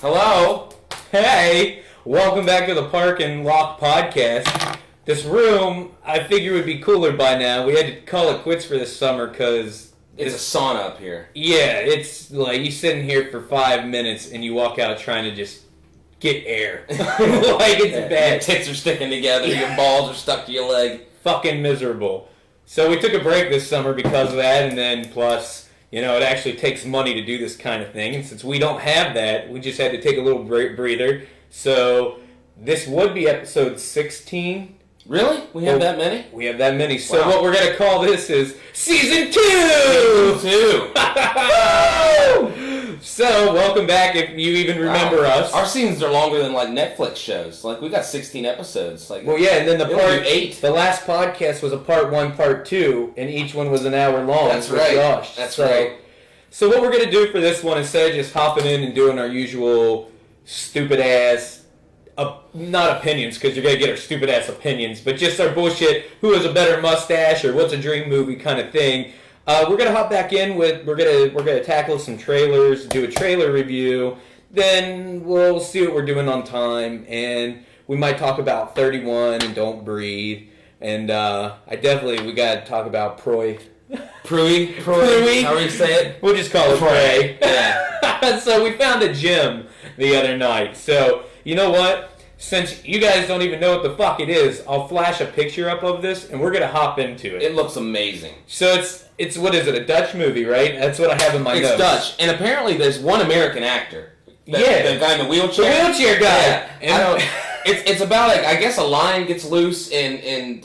Hello? Hey, welcome back to the Park and Lock podcast. This room, I figure would be cooler by now. We had to call it quits for this summer because... It's a sauna up here. Yeah, it's like you sit in here for 5 minutes and you walk out trying to just get air. Like it's bad. Your tits are sticking together, your balls are stuck to your leg. Fucking miserable. So we took a break this summer because of that, and then plus, it actually takes money to do this kind of thing. And since we don't have that, we just had to take a little breather. So this would be episode 16. Really? We have that many? We have that many. So what we're going to call this is Season 2! Season 2! So, welcome back if you even remember us. Our seasons are longer than like Netflix shows. Like we got 16 episodes. Like well, yeah, and then the last podcast was a part 1, part 2, and each one was an hour long. That's right. Josh. That's right. So what we're going to do for this one, instead of just hopping in and doing our usual stupid ass not opinions, because you're going to get our stupid ass opinions, but just our bullshit, who has a better mustache, or what's a dream movie kind of thing. We're going to hop back in with, we're going to tackle some trailers, do a trailer review, then we'll see what we're doing on time, and we might talk about 31 and Don't Breathe, and we got to talk about Proy. Proy? How do you say it? We'll just call it Proy. Yeah. So we found a gym the other night, so... You know what? Since you guys don't even know what the fuck it is, I'll flash a picture up of this, and we're gonna hop into it. It looks amazing. So it's what is it? A Dutch movie, right? That's what I have in my notes. It's Dutch, and apparently there's one American actor. The guy in the wheelchair. The wheelchair guy. Yeah. It's about like I guess a lion gets loose in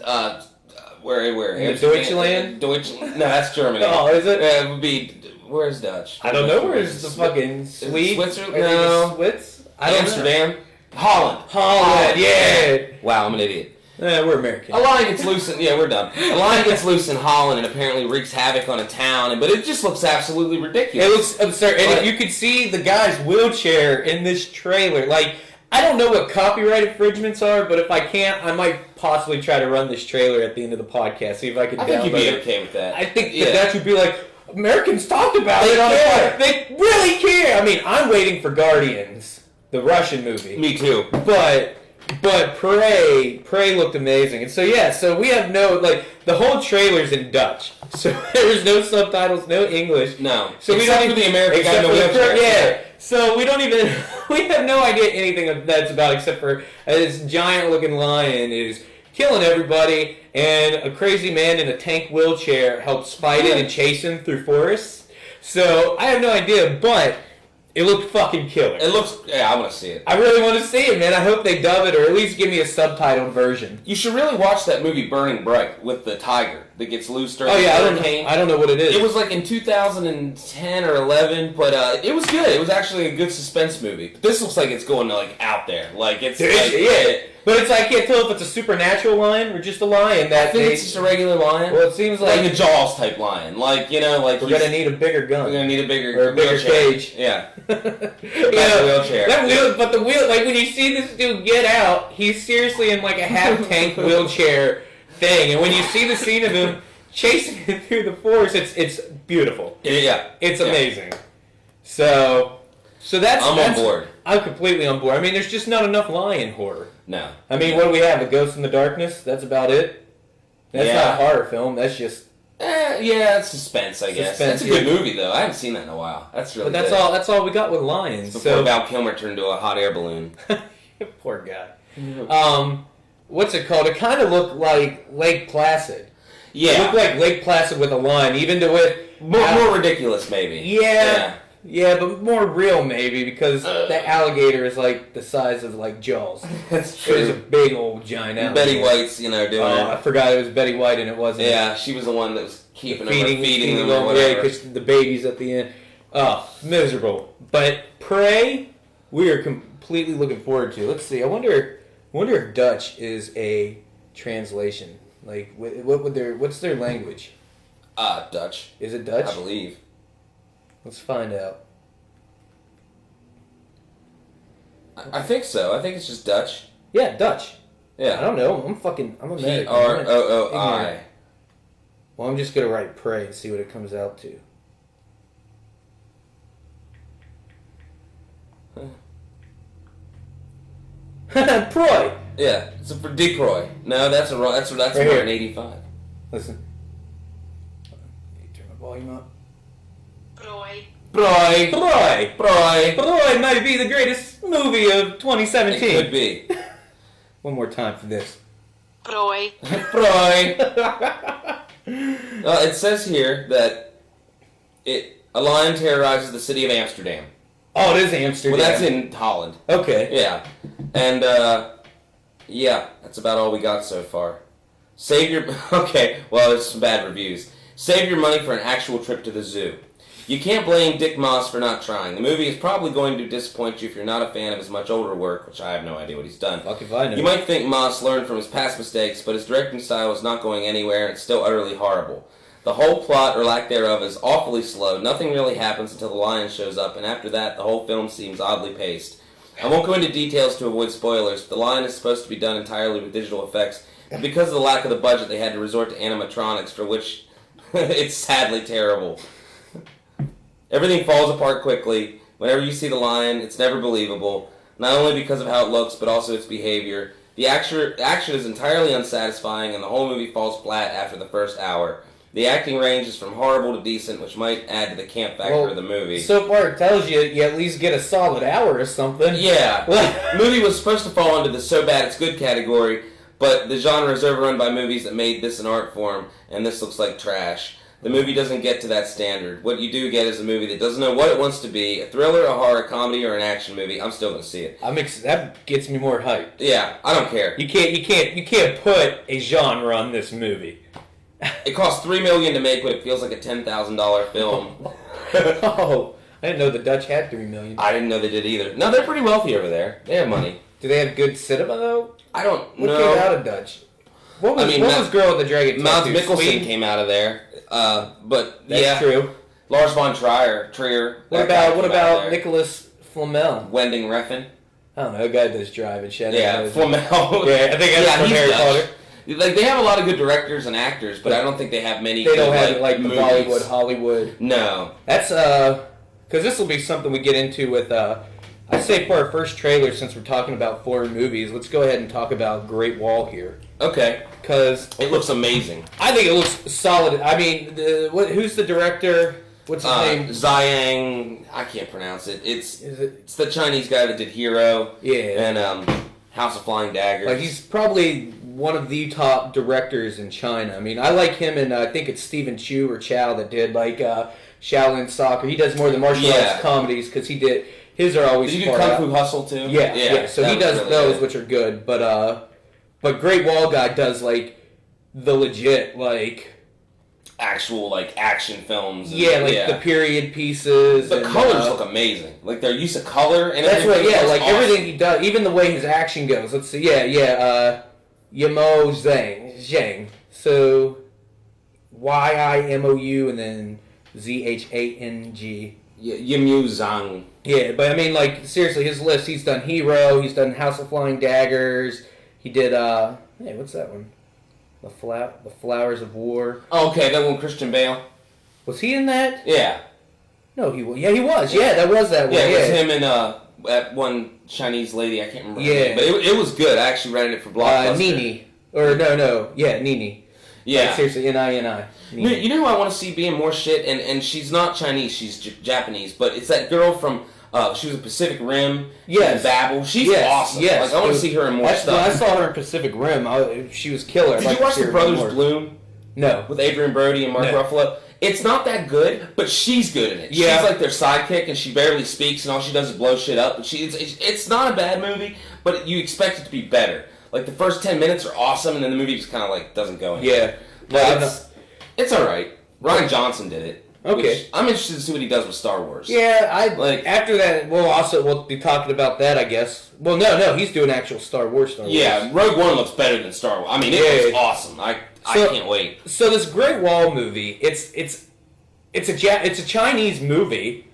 where in Deutschland. Deutschland. No, that's Germany. Oh, is it? It would be where's Dutch? I don't know. Where's the fucking Swede? Switzerland? No. Swiss? Amsterdam. Holland, yeah. Wow, I'm an idiot. We're American. A lion gets loose in... Yeah, we're done. A lion gets loose in Holland and apparently wreaks havoc on a town, but it just looks absolutely ridiculous. It looks absurd. And if you could see the guy's wheelchair in this trailer, like, I don't know what copyright infringements are, but if I can't, I might possibly try to run this trailer at the end of the podcast, see if I can download it. I think you'd be okay with that. I think that should be like, Americans talked about it on the podcast. They really care. I mean, I'm waiting for Guardians. The Russian movie. Me too. But Prey looked amazing. And so we have the whole trailer's in Dutch. So there's no subtitles, no English. No. So we don't even the American guy in the wheelchair. Yeah. So we have no idea anything that's about except for this giant looking lion is killing everybody, and a crazy man in a tank wheelchair helps fight it and chase him through forests. So I have no idea, but it looked fucking killer. It looks... Yeah, I want to see it. I really want to see it, man. I hope they dub it, or at least give me a subtitled version. You should really watch that movie Burning Bright with the tiger that gets loose during the hurricane. I don't know what it is. It was like in 2010 or 11, but it was good. It was actually a good suspense movie. But this looks like it's going like out there. Like it's... But it's like, I can't tell if it's a supernatural lion or just a lion. I think it's just a regular lion. Well, it seems like a Jaws type lion. Like, we're going to need a bigger gun. We're going to need a bigger cage. Yeah. Wheelchair. But the wheel, like when you see this dude get out, he's seriously in like a half-tank wheelchair thing. And when you see the scene of him chasing it through the forest, it's beautiful. Yeah. It's amazing. So that's... on board. I'm completely on board. I mean, there's just not enough lion horror. No. I mean, what do we have? A Ghost in the Darkness? That's about it? That's not a horror film. That's just... it's suspense, I guess. That's a good movie, though. I haven't seen that in a while. That's really good. That's all we got with lions. Before Val Kilmer turned into a hot air balloon. Poor guy. What's it called? It kind of looked like Lake Placid. Yeah. It looked like Lake Placid with a lion, even to it... More ridiculous, maybe. Yeah, but more real maybe, because the alligator is like the size of like Jaws. That's true. It was a big old giant alligator. Betty White's, doing it. I forgot it was Betty White and it wasn't. Yeah, she was the one that was feeding them or whatever. Yeah, because the babies at the end. Oh, miserable. But Prey, we are completely looking forward to. Let's see. I wonder if Dutch is a translation. Like, what's their language? Dutch. Is it Dutch? I believe. Let's find out. I think so. I think it's just Dutch. Yeah, Dutch. Yeah. I don't know. I'm American. P-R-O-O-I. Well, I'm just going to write Prey and see what it comes out to. Proy. Yeah, it's for Decroy. No, that's more here. in 85. Listen. Turn my volume up. Roy. Proy. Proy. Proy. Proy might be the greatest movie of 2017. It could be. One more time for this. Roy. Proy. It says here that a lion terrorizes the city of Amsterdam. Oh, it is Amsterdam. Well, that's in Holland. Okay. Yeah. And, yeah, that's about all we got so far. Okay, well, there's some bad reviews. Save your money for an actual trip to the zoo. You can't blame Dick Moss for not trying. The movie is probably going to disappoint you if you're not a fan of his much older work, which I have no idea what he's done. Fuck if I know. You might think Moss learned from his past mistakes, but his directing style is not going anywhere and it's still utterly horrible. The whole plot, or lack thereof, is awfully slow. Nothing really happens until the lion shows up, and after that, the whole film seems oddly paced. I won't go into details to avoid spoilers, but the lion is supposed to be done entirely with digital effects, and because of the lack of the budget, they had to resort to animatronics, for which it's sadly terrible. Everything falls apart quickly. Whenever you see the lion, it's never believable, not only because of how it looks, but also its behavior. The action is entirely unsatisfying, and the whole movie falls flat after the first hour. The acting ranges from horrible to decent, which might add to the camp factor of the movie. So far it tells you at least get a solid hour or something. Yeah. The movie was supposed to fall into the so bad it's good category, but the genre is overrun by movies that made this an art form, and this looks like trash. The movie doesn't get to that standard. What you do get is a movie that doesn't know what it wants to be, a thriller, a horror, comedy, or an action movie. I'm still going to see it. That gets me more hyped. Yeah, I don't care. You can't put a genre on this movie. It cost $3 million to make, but it feels like a $10,000 film. Oh, I didn't know the Dutch had $3 million. I didn't know they did either. No, they're pretty wealthy over there. They have money. Do they have good cinema though? I don't What know. came out of Dutch? What was Girl with the Dragon Mads Tattoo? Mikkelsen Sweden? came out of there. But That's yeah, true. Lars von Trier. What that guy about came out of there. Nicholas Flamel? Wending Refn? I don't know. A guy does drive and shit. Yeah, Flamel. Yeah, I think that's from he's Harry Dutch. Potter. Like they have a lot of good directors and actors, but I don't think they have many. They don't good, have like the movies. Bollywood, Hollywood. No. That's because this will be something we get into with. I say for our first trailer, since we're talking about foreign movies, let's go ahead and talk about Great Wall here. Okay. Because It looks amazing. I think it looks solid. I mean, who's the director? What's his name? Zhang. I can't pronounce it. It's the Chinese guy that did Hero. Yeah. And House of Flying Daggers. Like he's probably one of the top directors in China. I mean, I like him, and I think it's Stephen Chu or Chow that did like Shaolin Soccer. He does more of the martial arts comedies because he did his are always. Did you do Kung Fu Hustle too? Yeah. So he does really those, good. which are good. But Great Wall guy does like the legit like. Actual like action films. And, The period pieces. The and, colors look amazing. Like their use of color and that's everything. right. Yeah, looks like awesome. everything he does, even the way his action goes. Let's see. Yamo Zhang. So Yimou and then Zhang. Yimou Zhang. Yeah, but I mean, like seriously, his list. He's done Hero. He's done House of Flying Daggers. He did. Hey, what's that one? The Flowers of War. Oh, okay, that one, Christian Bale. Was he in that? Yeah. No, he was. Yeah, he was. Yeah, that was that one. Yeah, it was him and that one Chinese lady. I can't remember. her name, but it was good. I actually rented it for Blockbuster. Nini. Or no. Yeah, Nini. Yeah. Like, seriously, N-I-N-I. You know who I want to see being more shit, and she's not Chinese, she's Japanese, but it's that girl from. She was in Pacific Rim. Yes. And Babel. She's awesome. Yes. Like, I want to see her in more stuff. Well, I saw her in Pacific Rim. She was killer. Did you watch The Brothers Bloom? No. With Adrian Brody and Mark Ruffalo? It's not that good, but she's good in it. Yeah. She's like their sidekick, and she barely speaks, and all she does is blow shit up. But it's not a bad movie, but you expect it to be better. Like, the first 10 minutes are awesome, and then the movie just kind of, like, doesn't go anywhere. Yeah. But it's alright. Ryan Johnson did it. Okay. I'm interested to see what he does with Star Wars. Yeah, after that, we'll be talking about that, I guess. Well, no, he's doing actual Star Wars. Yeah, Rogue One looks better than Star Wars. I mean, it was awesome. I can't wait. So this Great Wall movie, it's a Chinese movie,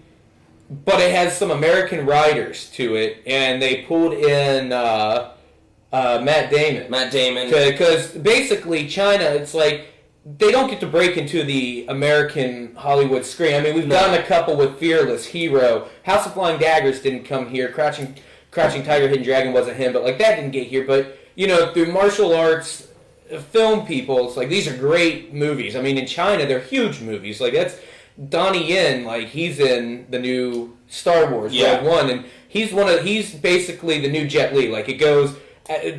but it has some American writers to it, and they pulled in Matt Damon. Because basically China, it's like they don't get to break into the American Hollywood screen. I mean, we've done a couple with Fearless, Hero, House of Flying Daggers didn't come here, Crouching Crouching Tiger, Hidden Dragon wasn't him, but like that didn't get here. But you know, through martial arts, film people, it's like these are great movies. I mean, in China, they're huge movies. Like that's Donnie Yen, like he's in the new Star Wars Rogue One, and he's basically the new Jet Li. Like it goes.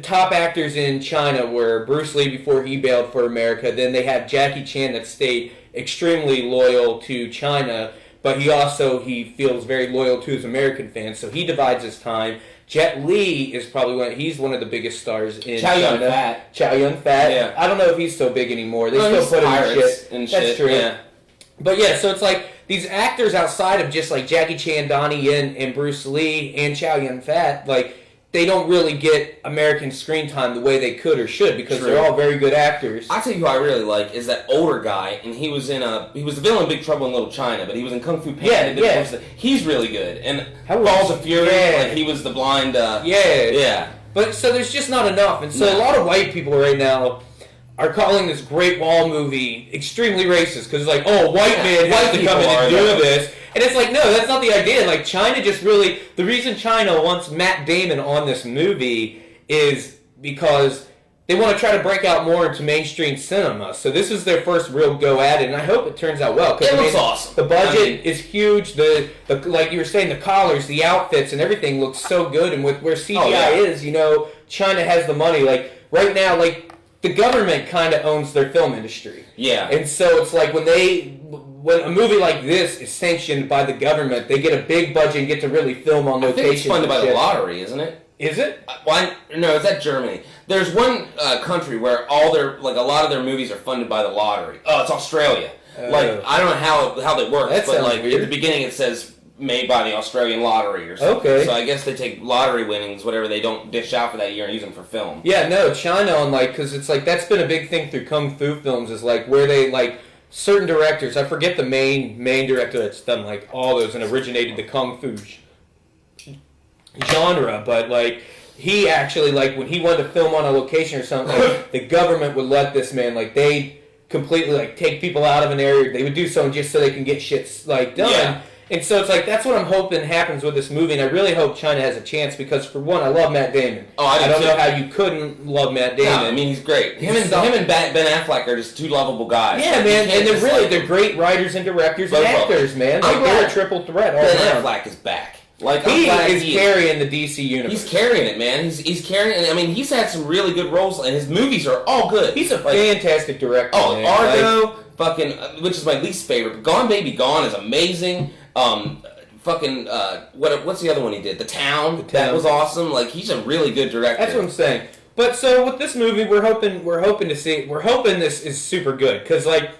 Top actors in China were Bruce Lee before he bailed for America. Then they had Jackie Chan that stayed extremely loyal to China, but he feels very loyal to his American fans, so he divides his time. Jet Li is probably he's one of the biggest stars in Chow China. Yun-fat. Chow Yun-fat. Yeah. I don't know if he's so big anymore. They still put him in shit. And That's shit. true. Yeah. But yeah, so it's like these actors outside of just like Jackie Chan, Donnie Yen, and Bruce Lee and Chow Yun-fat, like they don't really get American screen time the way they could or should because True. they're all very good actors. I tell you who I really like is that older guy, and he was the villain in Big Trouble in Little China, but he was in Kung Fu Panda. Yeah. He's really good. And How Balls was- of Fury, yeah. like he was the blind. Yeah. But so there's just not enough, and so No. a lot of white people right now are calling this Great Wall movie extremely racist because it's like, oh, white man has to come in and do this. And it's like, no, that's not the idea. Like, China just really... The reason China wants Matt Damon on this movie is because they want to try to break out more into mainstream cinema. So this is their first real go at it, and I hope it turns out well. 'Cause, It looks awesome. The budget I mean- is huge. The like you were saying, the collars, the outfits, and everything looks so good. And with where CGI is, you know, China has the money. Like, right now, like, the government kind of owns their film industry. Yeah. And so it's like when a movie like this is sanctioned by the government, they get a big budget and get to really film on I location. think it's funded by the lottery, isn't it? Is it? No, it's at Germany. There's one country where a lot of their movies are funded by the lottery. Oh, it's Australia. Like I don't know how that works, That but sounds like weird. at the beginning it says made by the Australian lottery or something. Okay. So I guess they take lottery winnings, whatever they don't dish out for that year, and use them for film. Yeah, no, China on like, because it's like, that's been a big thing through Kung Fu films is like where they like, certain directors, I forget the main director that's done like all those and originated the Kung Fu genre, but like, he actually, like, when he wanted to film on a location or something, like, the government would let this man, like, they completely, like, take people out of an area. They would do so just so they can get shit, like, done. Yeah. And so it's like, that's what I'm hoping happens with this movie, and I really hope China has a chance, because, for one, I love Matt Damon. Oh, I do don't too. know how you couldn't love Matt Damon. Yeah, I mean he's great. Him He's and Ben Affleck are just two lovable guys. yeah, Like, you man, can't and they're just, really, like- they're great writers and directors and Both of them. actors, man. I'm Like, they're a glad triple threat all Ben around. Affleck is back. Like I'm He glad is he carrying the DC universe. He's carrying it, man. He's carrying it. I mean, he's had some really good roles, and his movies are all good. He's a Like, fantastic director, oh, man. Like, Argo, fucking, which is my least favorite. But Gone Baby Gone is amazing. What's the other one he did? The Town. That Town. was awesome. Like he's a really good director. that's what I'm saying. But so with this movie, we're hoping this is super good because like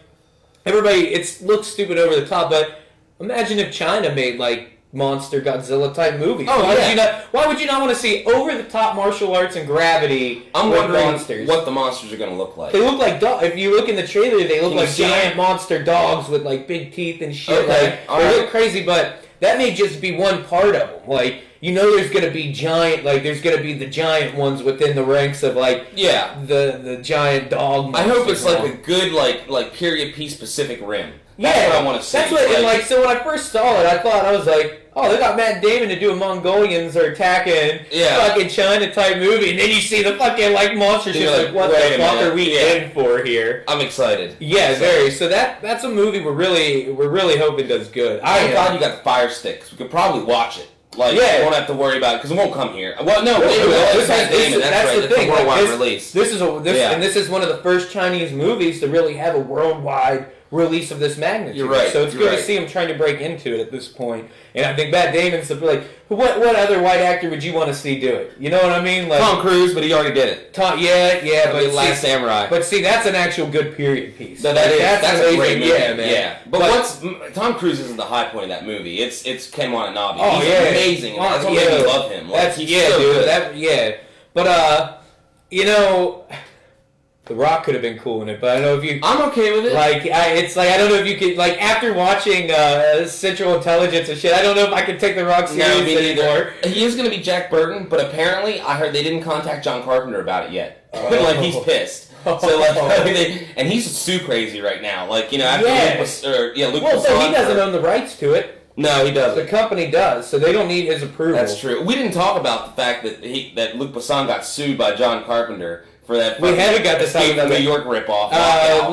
everybody, it looks stupid over the top. But imagine if China made like monster Godzilla type movies. Oh, yeah. Why would you not want to see over the top martial arts and gravity? I'm with wondering monsters? what the monsters are going to look like. They look like dogs. If you look in the trailer, they look Can you like see giant them? monster dogs with like big teeth and shit. Okay, Like all they right. look crazy, but that may just be one part of them. Like you know, there's gonna be the giant ones within the ranks of like Yeah. the giant dog. I hope it's like monsters. a good like period piece Pacific Rim. Yeah, That's what I want to see. That's what, and like, so when I first saw it, I was like, oh, they got Matt Damon to do a Mongolians are attacking Yeah. fucking China type movie, and then you see the fucking like monsters. You're Just like, like, what wait the a fuck minute. are we Yeah. in for here? I'm excited. Yeah, very. So that's a movie we're really hoping does good. I'm glad you got the Fire Stick, 'cause we could probably watch it. Like, Yeah. you won't have to worry about it, because it won't come here. Well, no, No, wait, no, it's Matt Damon, that's right. the It's a thing. worldwide Like, release. This is Yeah. and this is one of the first Chinese movies to really have a worldwide release of this magnitude. You're right, So it's you're good right. to see him trying to break into it at this point. And I think Matt Damon's like, what other white actor would you want to see do it? You know what I mean? Like Tom Cruise, but he already did it. yeah, But but Last Samurai. But see, that's an actual good period piece. No, that Like, is. That's a amazing. great movie. Yeah, man. Yeah. But Tom Cruise isn't the high point of that movie. It's Ken Watanabe. Oh, He's yeah. amazing. That's what made me love him. Like, That's he's yeah, so dude. good. But you know, The Rock could have been cool in it. But I don't know if you I'm okay with it. it's like I don't know if you could like after watching Central Intelligence and shit. I don't know if I could take The Rock No, serious me neither. anymore. He is going to be Jack Burton, but apparently I heard they didn't contact John Carpenter about it yet. Like he's pissed. So like, and he's sue crazy right now. Like after Yeah. Luke Well, so he Besson doesn't for- own the rights to it. No, he The doesn't. company does, so they don't need his approval. That's true. We didn't talk about the fact that Luc Besson got sued by John Carpenter for that. We haven't got to talk Escape about from New that. York ripoff.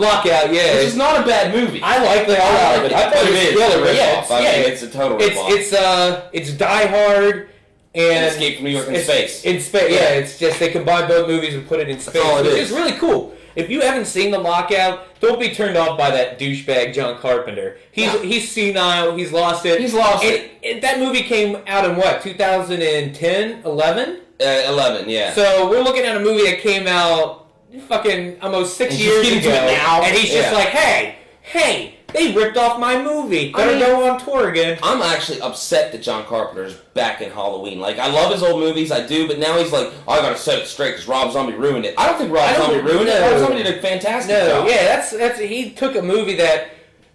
Lockout, yeah. Which is not a bad movie. I like the hell out of it. I thought But it was it is killer. a ripoff. Yeah, I mean, it's a total ripoff. It's Die Hard and Escape from New York in space. In space, yeah. It's just they combine both movies and put it in space, all it which is. is really cool. If you haven't seen The Lockout, don't be turned off by that douchebag John Carpenter. He's senile. He's lost it. He's lost it. That movie came out in what, 2010, 11? 11, yeah. So we're looking at a movie that came out fucking almost 6 And years just ago, getting to it now. and he's just Yeah. like, hey, they ripped off my movie. Better go on tour again. I'm actually upset that John Carpenter's back in Halloween. Like, I love his old movies, I do, but now he's like, oh, I gotta set it straight because Rob Zombie ruined it. I don't think Rob Zombie ruined it. Rob Zombie did a fantastic job. Yeah, that's he took a movie that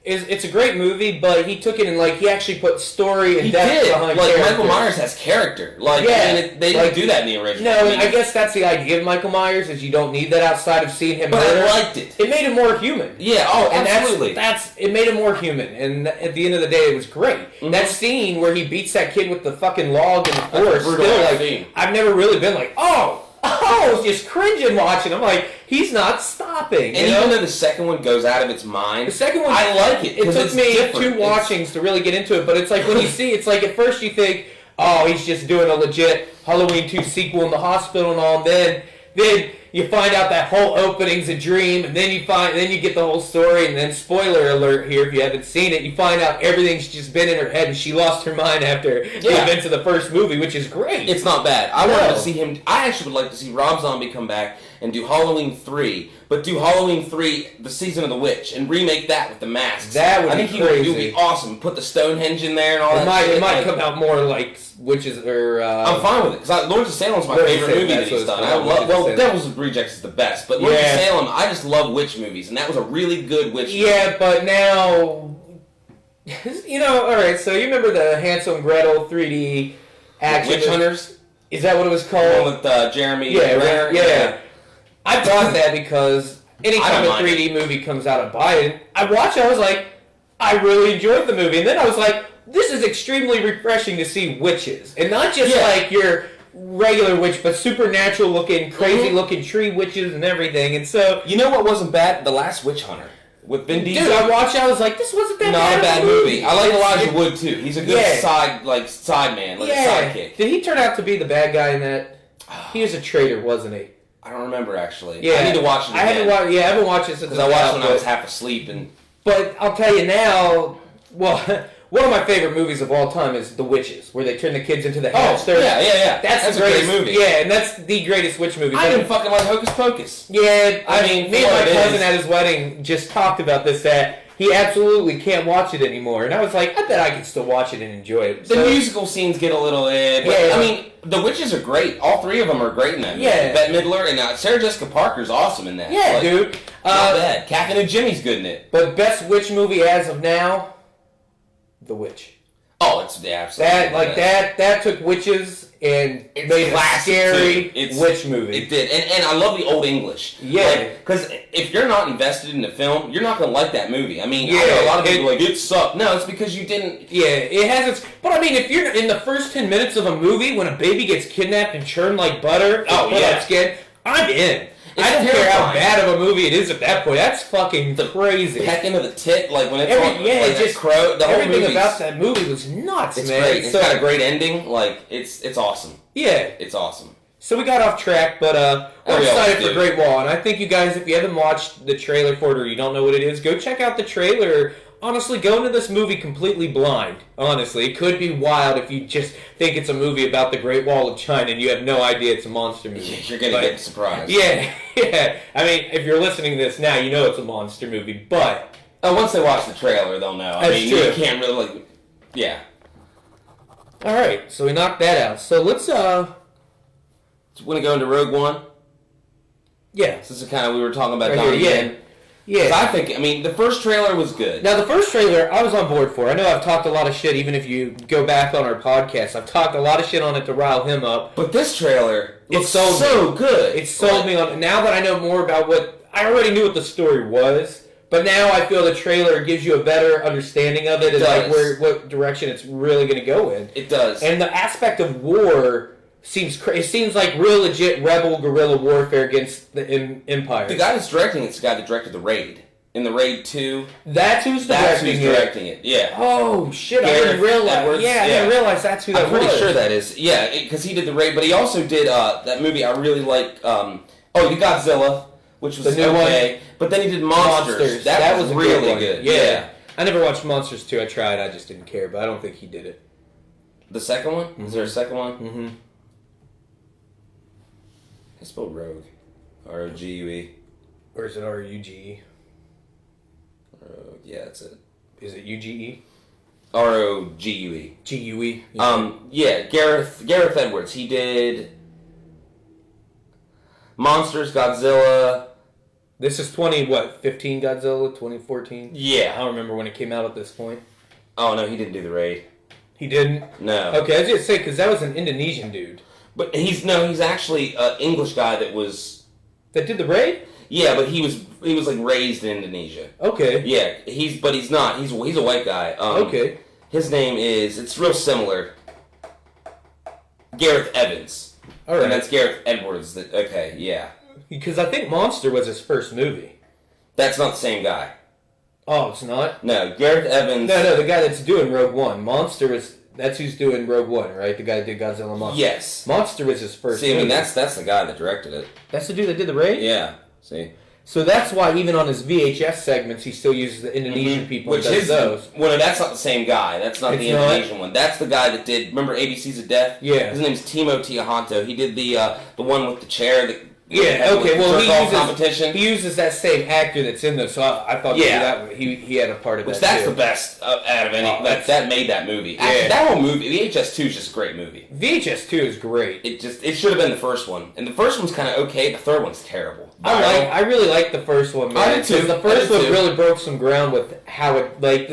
it's a great movie, but he took it and like he actually put story and He depth did. behind Like, characters. Michael Myers has character. Like, Yeah. I mean, they didn't do that in the original. No, I mean, I guess that's the idea of Michael Myers is you don't need that outside of seeing him but murder. I liked it. It made him more human. Yeah, oh, And absolutely. it made him more human, and at the end of the day, it was great. Mm-hmm. That scene where he beats that kid with the fucking log in the That's a forest, brutal still ass like scene. I've never really been like, I was just cringing watching. I'm like, he's not stopping. And you know? even though the second one goes out of its mind, The second one, I like it. It 'cause took it's me different. 2 watchings to really get into it, but it's like when you see, it's like at first you think, oh, he's just doing a legit Halloween 2 sequel in the hospital and all, and then you find out that whole opening's a dream, and then you get the whole story, and then spoiler alert here if you haven't seen it, you find out everything's just been in her head, and she lost her mind after the Yeah. events of the first movie, which is great. It's not bad. I No. wanted to see him. I actually would like to see Rob Zombie come back and do Halloween 3, but do Halloween 3, the Season of the Witch, and remake that with the masks. That would I be think it would crazy. be awesome. Put the Stonehenge in there and all It that. shit. might Like, come out more like witches or. I'm fine with it because Lords of Salem's my Lords of favorite Salem, movie that that's he's what it's done. I called, love. Lords of Well, Salem. Devil's Rejects is the best, but Lords Yeah. of Salem, I just love witch movies, and that was a really good witch. Yeah, but now, all right. So you remember the Hansel and Gretel 3D action? Witch Hunters. Is that what it was The one called? with Jeremy. Yeah, Renner. yeah. I bought that because I anytime don't a mind 3D movie comes out, I buy it. I watch it. I was like, I really enjoyed the movie, and then I was like, this is extremely refreshing to see witches, and not just Yeah. like your regular witch, but supernatural looking, crazy Mhm. looking tree witches and everything. And so, You know what wasn't bad? The Last Witch Hunter with Vin Diesel. dude, I watched it. I was like, this wasn't that Not bad a of bad movie. I like Elijah It- Wood too. He's a good Yeah. side man, like a Yeah. sidekick. Did he turn out to be the bad guy in that? He was a traitor, wasn't he? I don't remember actually. Yeah. I need to watch it again. I haven't watched it since because I watched it when I was half asleep and. But I'll tell you now, well, one of my favorite movies of all time is The Witches, where they turn the kids into the hamsters. yeah. That's the a greatest great movie. Yeah, and that's the greatest witch movie. I But- didn't fucking like Hocus Pocus. yeah, I mean, me and for my what it cousin is. at his wedding just talked about this, that he absolutely can't watch it anymore. And I was like, I bet I could still watch it and enjoy it. The So- musical scenes get a little but Yeah. I mean, the witches are great. All 3 of them are great in that movie. Yeah. Bette Midler and Sarah Jessica Parker's awesome in that. Yeah, Like, dude. Not bad. Captain and Jimmy's good in it. But best witch movie as of now, The Witch. Oh, it's the absolute. That took witches and It's made a classic, scary too. It's- witch movie. It did, and I love the old English. Yeah. because if you're not invested in the film, you're not gonna like that movie. I mean, I Yeah, know a lot of people it- are like it sucked. No, it's because you didn't. Yeah, it has its. But I mean, if you're in the first 10 minutes of a movie when a baby gets kidnapped and churned like butter, Oh, and put yeah. on skin, I'm in. It's I don't care how terrifying. bad of a movie it is at that point. That's fucking crazy. Peck into the tit, like when it's Every- on, yeah, like it that just- crow. The whole Everything movie's- about that movie was nuts, It's man. great. It's So, got a great ending. Like it's awesome. yeah. It's awesome. So we got off track, but we're We excited always for do. Great Wall, and I think you guys, if you haven't watched the trailer for it or you don't know what it is, go check out the trailer. Honestly, go into this movie completely blind. Honestly, it could be wild if you just think it's a movie about the Great Wall of China and you have no idea it's a monster movie. You're gonna But- get surprised. Yeah, yeah. I mean, if you're listening to this now, you know it's a monster movie, but Once they watch the trailer, they'll know. I That's mean, true. you can't really like. Yeah. all right. So we knocked that out. So let's So we're gonna go into Rogue One. yeah, This is kind of we were talking about right Donnie here, Yen. 'Cause yeah. I think the first trailer was good. Now, the first trailer, I was on board for. I know I've talked a lot of shit, even if you go back on our podcast. I've talked a lot of shit on it to rile him up. But this trailer, It it's sold so good. It sold me on. Now that I know more about what I already knew what the story was, But now I feel the trailer gives you a better understanding of it and like does. what direction it's really going to go in. It does. And the aspect of war it seems like real legit rebel guerrilla warfare against the Empire. The guy that's directing it's the guy that directed The Raid. In The Raid 2, That's who's directing it. Yeah. Oh shit! Gareth I didn't realize. Edwards, I didn't realize that's who that I'm pretty was. sure that is. Yeah, because he did The Raid, but he also did that movie I really like. He did Godzilla, which was The new okay. one? But then he did Monsters. That was a really one. good. Yeah. I never watched Monsters 2. I tried. I just didn't care. But I don't think he did it. The second one? Mm-hmm. Is there a second one? Mm-hmm. I spelled Rogue. R-O-G-U-E. Or is it R-U-G-E? Rogue. Yeah, that's it. Is it U-G-E? R-O-G-U-E. G-U-E? Yeah, Gareth Edwards. He did Monsters, Godzilla. This is 15 Godzilla? 2014? I Yeah. don't remember when it came out at this point. Oh, no, he didn't do The Raid. He didn't? No. Okay, I was going to say, because that was an Indonesian dude. But he's actually an English guy that was... That did the raid? Yeah, but he was like raised in Indonesia. Okay. Yeah, he's not. He's a white guy. Okay. His name is, it's real similar. Gareth Evans. All right. And that's Gareth Edwards. Okay, yeah. Because I think Monster was his first movie. That's not the same guy. Oh, it's not? No, Gareth Evans. No, the guy that's doing Rogue One. Monster is... That's who's doing Rogue One, right? The guy that did Godzilla Monster. Yes. Monster was his first See, I mean, movie. that's the guy that directed it. That's the dude that did the raid? Yeah. See? So that's why even on his VHS segments, he still uses the Indonesian people and does those. Well, no, that's not the same guy. That's not It's the not? Indonesian one. That's the guy that did, remember ABCs of Death? Yeah. His name's Timo Tiahanto. He did the one with the chair that... Yeah, okay, well, competition. he uses that same actor that's in those, so I thought he had a part of Which that, that's too. the best out of any... that made that movie. Yeah. Actually, that whole movie, VHS 2 is just a great movie. VHS 2 is great. It should have been the first one. And the first one's kind of okay, the third one's terrible. I really like the first one, man. I did too. Because the first I did one too. really broke some ground with how it, like,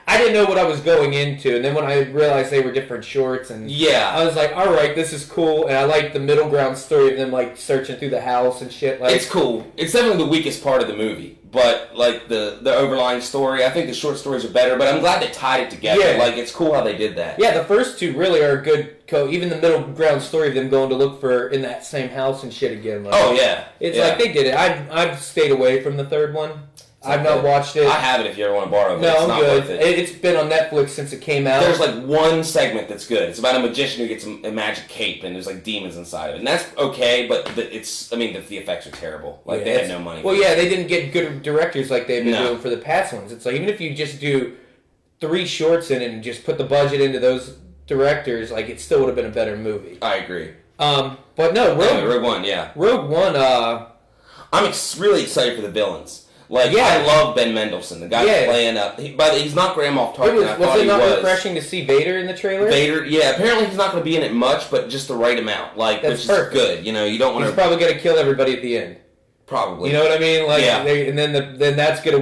I didn't know what I was going into, and then when I realized they were different shorts, and Yeah. I was like, alright, this is cool, and I like the middle ground story of them, like, searching through the house and shit. Like, It's cool. It's definitely the weakest part of the movie. But, like, the overlying story, I think the short stories are better, but I'm glad they tied it together. Yeah. Like, it's cool how they did that. yeah, the first two really are a good even the middle ground story of them going to look for in that same house and shit again. Like, Oh, yeah. It's Yeah. like they did it. I've stayed away from the third one. I've not watched it. I have it if you ever want to borrow it. No, it's I'm not good. worth it. It's been on Netflix since it came out. There's like one segment that's good. It's about a magician who gets a magic cape and there's like demons inside of it. And that's okay, but the effects are terrible. Like they had no money. Well, yeah, they didn't get good directors like they've been No. doing for the past ones. It's like even if you just do 3 shorts in it and just put the budget into those directors, like it still would have been a better movie. I agree. But no, Rogue One, yeah. Rogue One, I'm really excited for the villains. Like, Yeah. I love Ben Mendelsohn, the guy Yeah. playing he's not Grand Moff Tarkin. was I thought it he not was. refreshing to see Vader in the trailer? Vader, yeah. Apparently, he's not going to be in it much, but just the right amount. Like, That's which perfect. is good. You know, you don't want He's to probably gonna kill everybody at the end. probably. You know what I mean? Like, Yeah. and then that's gonna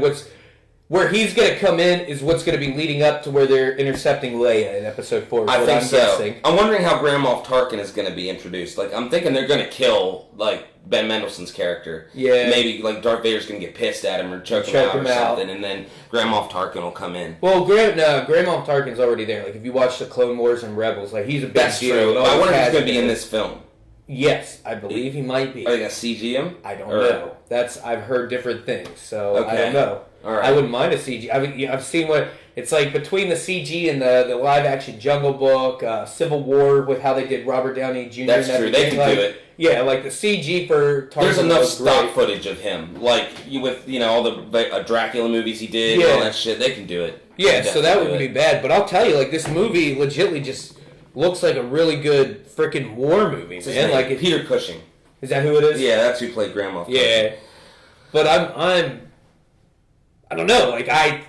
where he's gonna come in is what's gonna be leading up to where they're intercepting Leia in Episode 4. I what think I'm so. guessing. I'm wondering how Grand Moff Tarkin is going to be introduced. Like, I'm thinking they're going to kill like Ben Mendelsohn's character. Yeah. Maybe like Darth Vader's going to get pissed at him or choke him out or something, and then Grand Moff Tarkin will come in. Well, Grand Moff Tarkin's already there. Like, if you watch the Clone Wars and Rebels, like he's a big That's deal. true. It I always wonder if he's has going to be been. in this film. Yes, I believe he might be. Are they going to CG him? I don't Or- know. I've heard different things, so I Okay. don't know. All right. I wouldn't mind a CG. I've seen what it's like between the CG and the live action Jungle Book, Civil War with how they did Robert Downey Jr. That's and true. They everything. can Like, do it. Yeah, like the CG for Tarzan There's enough was stock great. footage of him, like with all the Dracula movies he did, and Yeah. all that shit. They can do it. Yeah, They so that definitely wouldn't do be it. bad. But I'll tell you, like this movie legitly just looks like a really good freaking war movie, What's his man. name? Like, Peter Cushing. is that who it is? Yeah, that's who played Grand Moff Tarkin. Yeah, but I don't know. Like I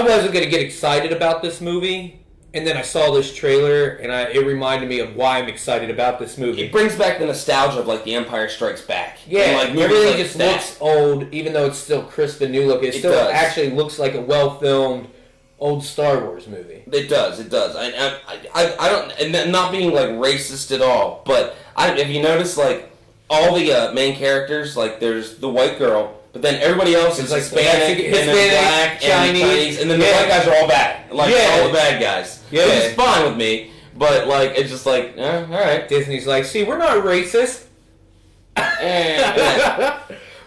wasn't gonna get excited about this movie, and then I saw this trailer, and it reminded me of why I'm excited about this movie. It brings back the nostalgia of like The Empire Strikes Back. Yeah, And, like, movies everything like just that. looks old, even though it's still crisp and new looking. It still does. actually looks like a well-filmed old Star Wars movie. It does. I don't, and not being like racist at all, but if you notice, like all the main characters, like there's the white girl, but But then everybody else is It's like Hispanic, and then black, Chinese, and then the white guys are all bad. Like, all the bad guys. Yeah. Which is fine with me, but, like, it's just like, alright. Disney's like, see, we're not racist. Eh.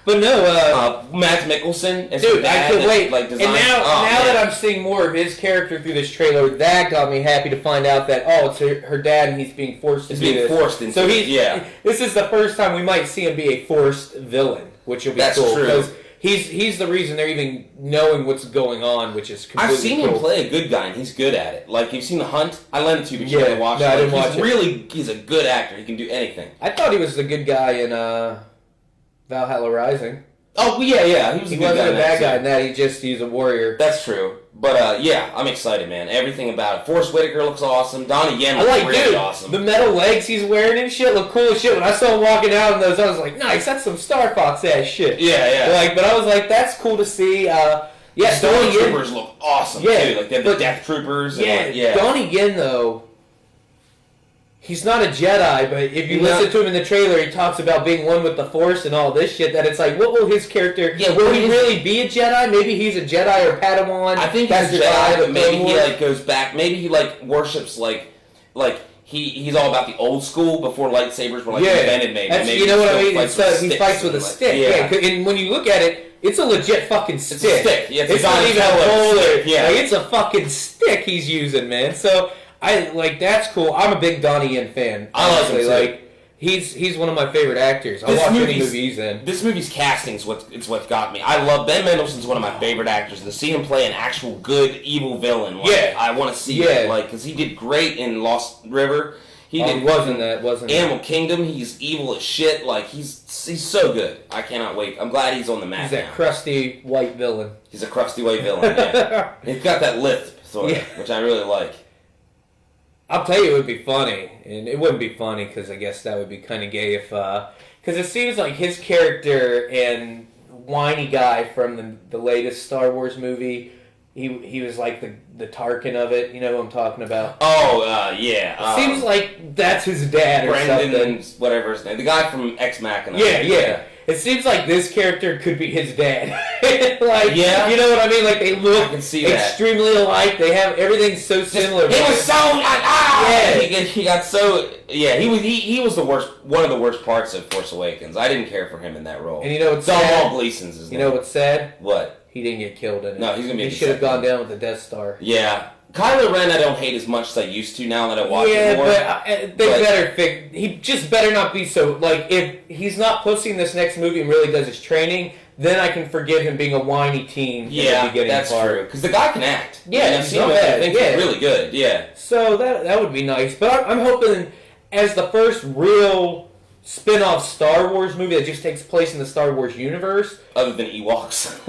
But no, Matt Mikkelsen as dude, her dad I can't wait. Like, And designed, now that I'm seeing more of his character through this trailer, that got me happy to find out that it's her dad and he's being forced to it's do being this. forced into So it, this is the first time we might see him be a forced villain, which will be That's cool true. because he's the reason they're even knowing what's going on, which is completely I've seen cool. him play a good guy, and he's good at it. Like, you've seen The Hunt? I lent it to you, but you Yeah, didn't watch no, it. I Like, didn't watch it. He's a good actor. He can do anything. I thought he was the good guy in Valhalla Rising. Oh, yeah, he was a He good guy. wasn't a in bad that, guy too. in that. He's a warrior. That's true. But, yeah, I'm excited, man. Everything about it. Forrest Whitaker looks awesome. Donnie Yen I looks like, really dude, awesome. the metal legs he's wearing and shit look cool as shit. When I saw him walking out in those, I was like, nice, that's some Star Fox ass shit. Yeah. Like, but I was like, that's cool to see. The Donnie Yen. Stormtroopers look awesome, Yeah, too. Like, they have the but- Death Troopers. Yeah, And, yeah. Donnie Yen though. He's not a Jedi, but if you No. listen to him in the trailer, he talks about being one with the Force and all this shit. That it's like, what will his character? Yeah, will what he is really be a Jedi? Maybe he's a Jedi or Padawan. I think that's he's a the guy Jedi, but with maybe Clone he, Wars. like, goes back. Maybe he, like, worships, like he's all about the old school before lightsabers were, like, invented, maybe. That's, Maybe you know he what I still mean? fights It's, with he sticks fights with a and, like, stick. Yeah, 'cause- and when you look at it, it's a legit fucking stick. It's a stick. Yeah, it's not even a Donatello pole. stick, yeah. Like, it's a fucking stick he's using, man. So that's cool. I'm a big Donnie Yen fan. I like him, honestly. too. Like he's one of my favorite actors. I'll This watch any movie's- movie he's in. This movie's casting is what got me. I love Ben Mendelsohn's one of my favorite actors. To see him play an actual good evil villain, like, Yeah. I want to see Yeah. it. Like, because he did great in Lost River. He did wasn't Animal Kingdom. He's evil as shit. Like, he's so good. I cannot wait. I'm glad he's on the map He's that now. crusty white villain. He's a crusty white villain. Yeah. He's got that lisp, sort of, Yeah. which I really like. I'll tell you, it would be funny, and it wouldn't be funny because I guess that would be kind of gay if, because it seems like his character and whiny guy from the latest Star Wars movie, he was like the Tarkin of it. You know who I'm talking about? Oh, yeah. Seems like that's his dad or Brendan something. and whatever his name. The guy from Ex Machina. Yeah. It seems like this character could be his dad. Like, Yeah. you know what I mean? Like, they look I can see that. extremely alike. They have everything's so similar. He was so Yeah. He got so he was the worst, one of the worst parts of Force Awakens. I didn't care for him in that role. And you know what's Domhnall sad? Gleeson's his You name. know what's sad? What? He didn't get killed in it. No, he's gonna be. He in the should have second gone one. down with the Death Star. Yeah, Kylo Ren I don't hate as much as I used to now that I watch Yeah, it more. but they better fix. He just better not be so. Like, if he's not pussy in this next movie and really does his training, then I can forgive him being a whiny teen in the Yeah, beginning that's part. true. Because the guy can act. Yeah, and I've he's seen not him. I bad. think Yeah. he's really good. Yeah. So that would be nice. But I'm hoping as the first real spin-off Star Wars movie that just takes place in the Star Wars universe. Other than Ewoks.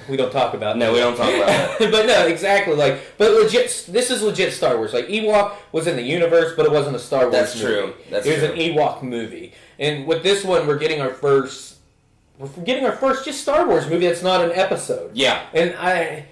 We don't talk about No, that. we don't talk about that. But no, exactly. But legit, this is legit Star Wars. Like, Ewok was in the universe, but it wasn't a Star Wars That's movie. true. That's it was true. an Ewok movie. And with this one, we're getting our first just Star Wars movie that's not an episode. Yeah. And I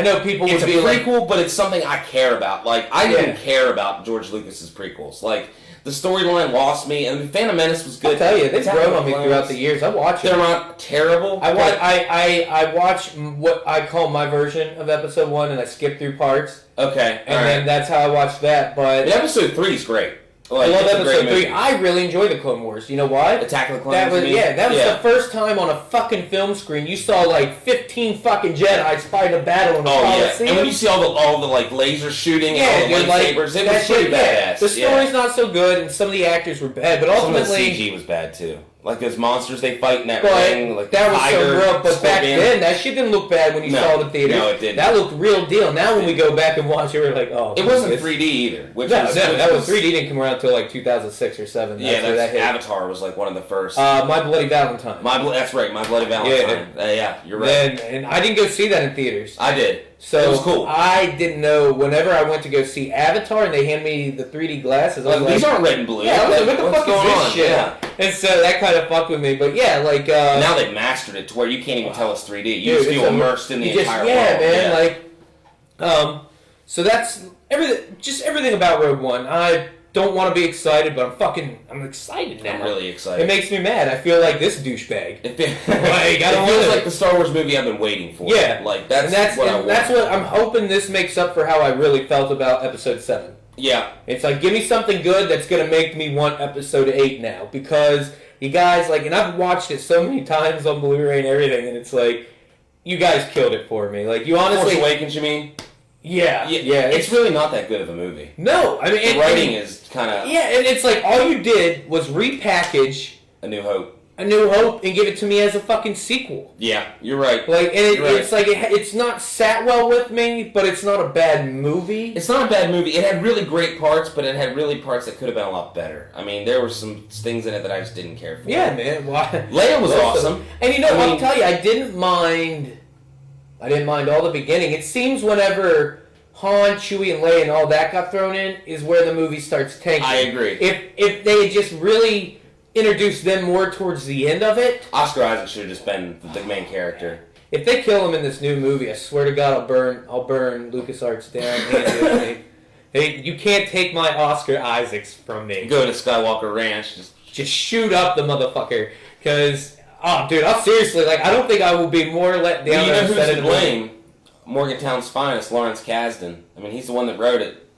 know people It's a would be like, prequel, but it's something I care about. Like, I Yeah. didn't care about George Lucas's prequels. Like, the storyline lost me, and Phantom Menace was good. I'll tell you, they've Attack grown of on me the throughout Clones, the years. I watch They're it. not terrible. I watch. but- I watch what I call my version of episode 1, and I skip through parts, Okay, and then that's how I watch that. But And episode 3 is great. Like, I love it's a great episode 3. movie. I really enjoy the Clone Wars. You know why? Attack of the Clones. That was you mean? that was the first time on a fucking film screen you saw like 15 fucking Jedi's fighting a battle in the Oh yeah, Coliseum. and when you see all the like laser shooting yeah, and all dude, the like, lightsabers, it that was pretty shit, yeah. badass. The story's not so good, and some of the actors were bad, but Some of the ultimately, CG was bad too. Like those monsters they fight in that but ring, like that was tiger, so rough. But back scorpion. then, that shit didn't look bad when you No. saw it in theaters. No, it didn't. That looked real deal. Now when we go back and watch it, we're like, oh, It wasn't this- 3D either. Which No, was, no, which that was 3D didn't come around until like 2006 or 7. Yeah, where that hit. Avatar was like one of the first. My Bloody Valentine. That's right, My Bloody Valentine. Yeah, you're right. And I didn't go see that in theaters. I did. So it was cool. I didn't know. Whenever I went to go see Avatar and they hand me the 3D glasses, I was Like, these like, aren't red and blue. yeah, I was like, what the What's fuck is going this on? shit? Yeah. And so that kind of fucked with me. But yeah, like Now they've mastered it to where you can't even tell it's 3D. You just dude, feel it's immersed in the you just, entire yeah, world. man. Like, so that's everything. Just everything about Rogue One. don't want to be excited, but I'm excited now. I'm really excited. It makes me mad. I feel like this douchebag. It feels feels like the Star Wars movie I've been waiting for. Yeah, like that's what I want. That's what I'm hoping this makes up for how I really felt about Episode 7. Yeah, it's like, give me something good that's gonna make me want Episode 8 now, because you guys, like, and I've watched it so many times on Blu-ray and everything, and it's like, you guys killed it for me. Like, you honestly, Force Awakens, you mean? Yeah. It's really not that good of a movie. No, I mean, the writing is kind of... Yeah, and it's like, all you did was repackage A New Hope. A New Hope and give it to me as a fucking sequel. Yeah, you're right. Like, and it's like, it's not sat well with me, but it's not a bad movie. It's not a bad movie. It had really great parts, but it had really parts that could have been a lot better. I mean, there were some things in it that I just didn't care for. Yeah, man. Leia was awesome. And you know, I'll tell you, I didn't mind all the beginning. It seems whenever Han, Chewie, and Leia and all that got thrown in is where the movie starts tanking. I agree. If they had just really introduced them more towards the end of it, Oscar Isaac should have just been the main character. If they kill him in this new movie, I swear to God, I'll burn LucasArts down. Hey, you can't take my Oscar Isaacs from me. Go to Skywalker Ranch, just shoot up the motherfucker. Because, oh, dude, I'll seriously, like, I don't think I will be more let down. Well, you know who's to blame? Morgantown's finest, Lawrence Kasdan. I mean, he's the one that wrote it.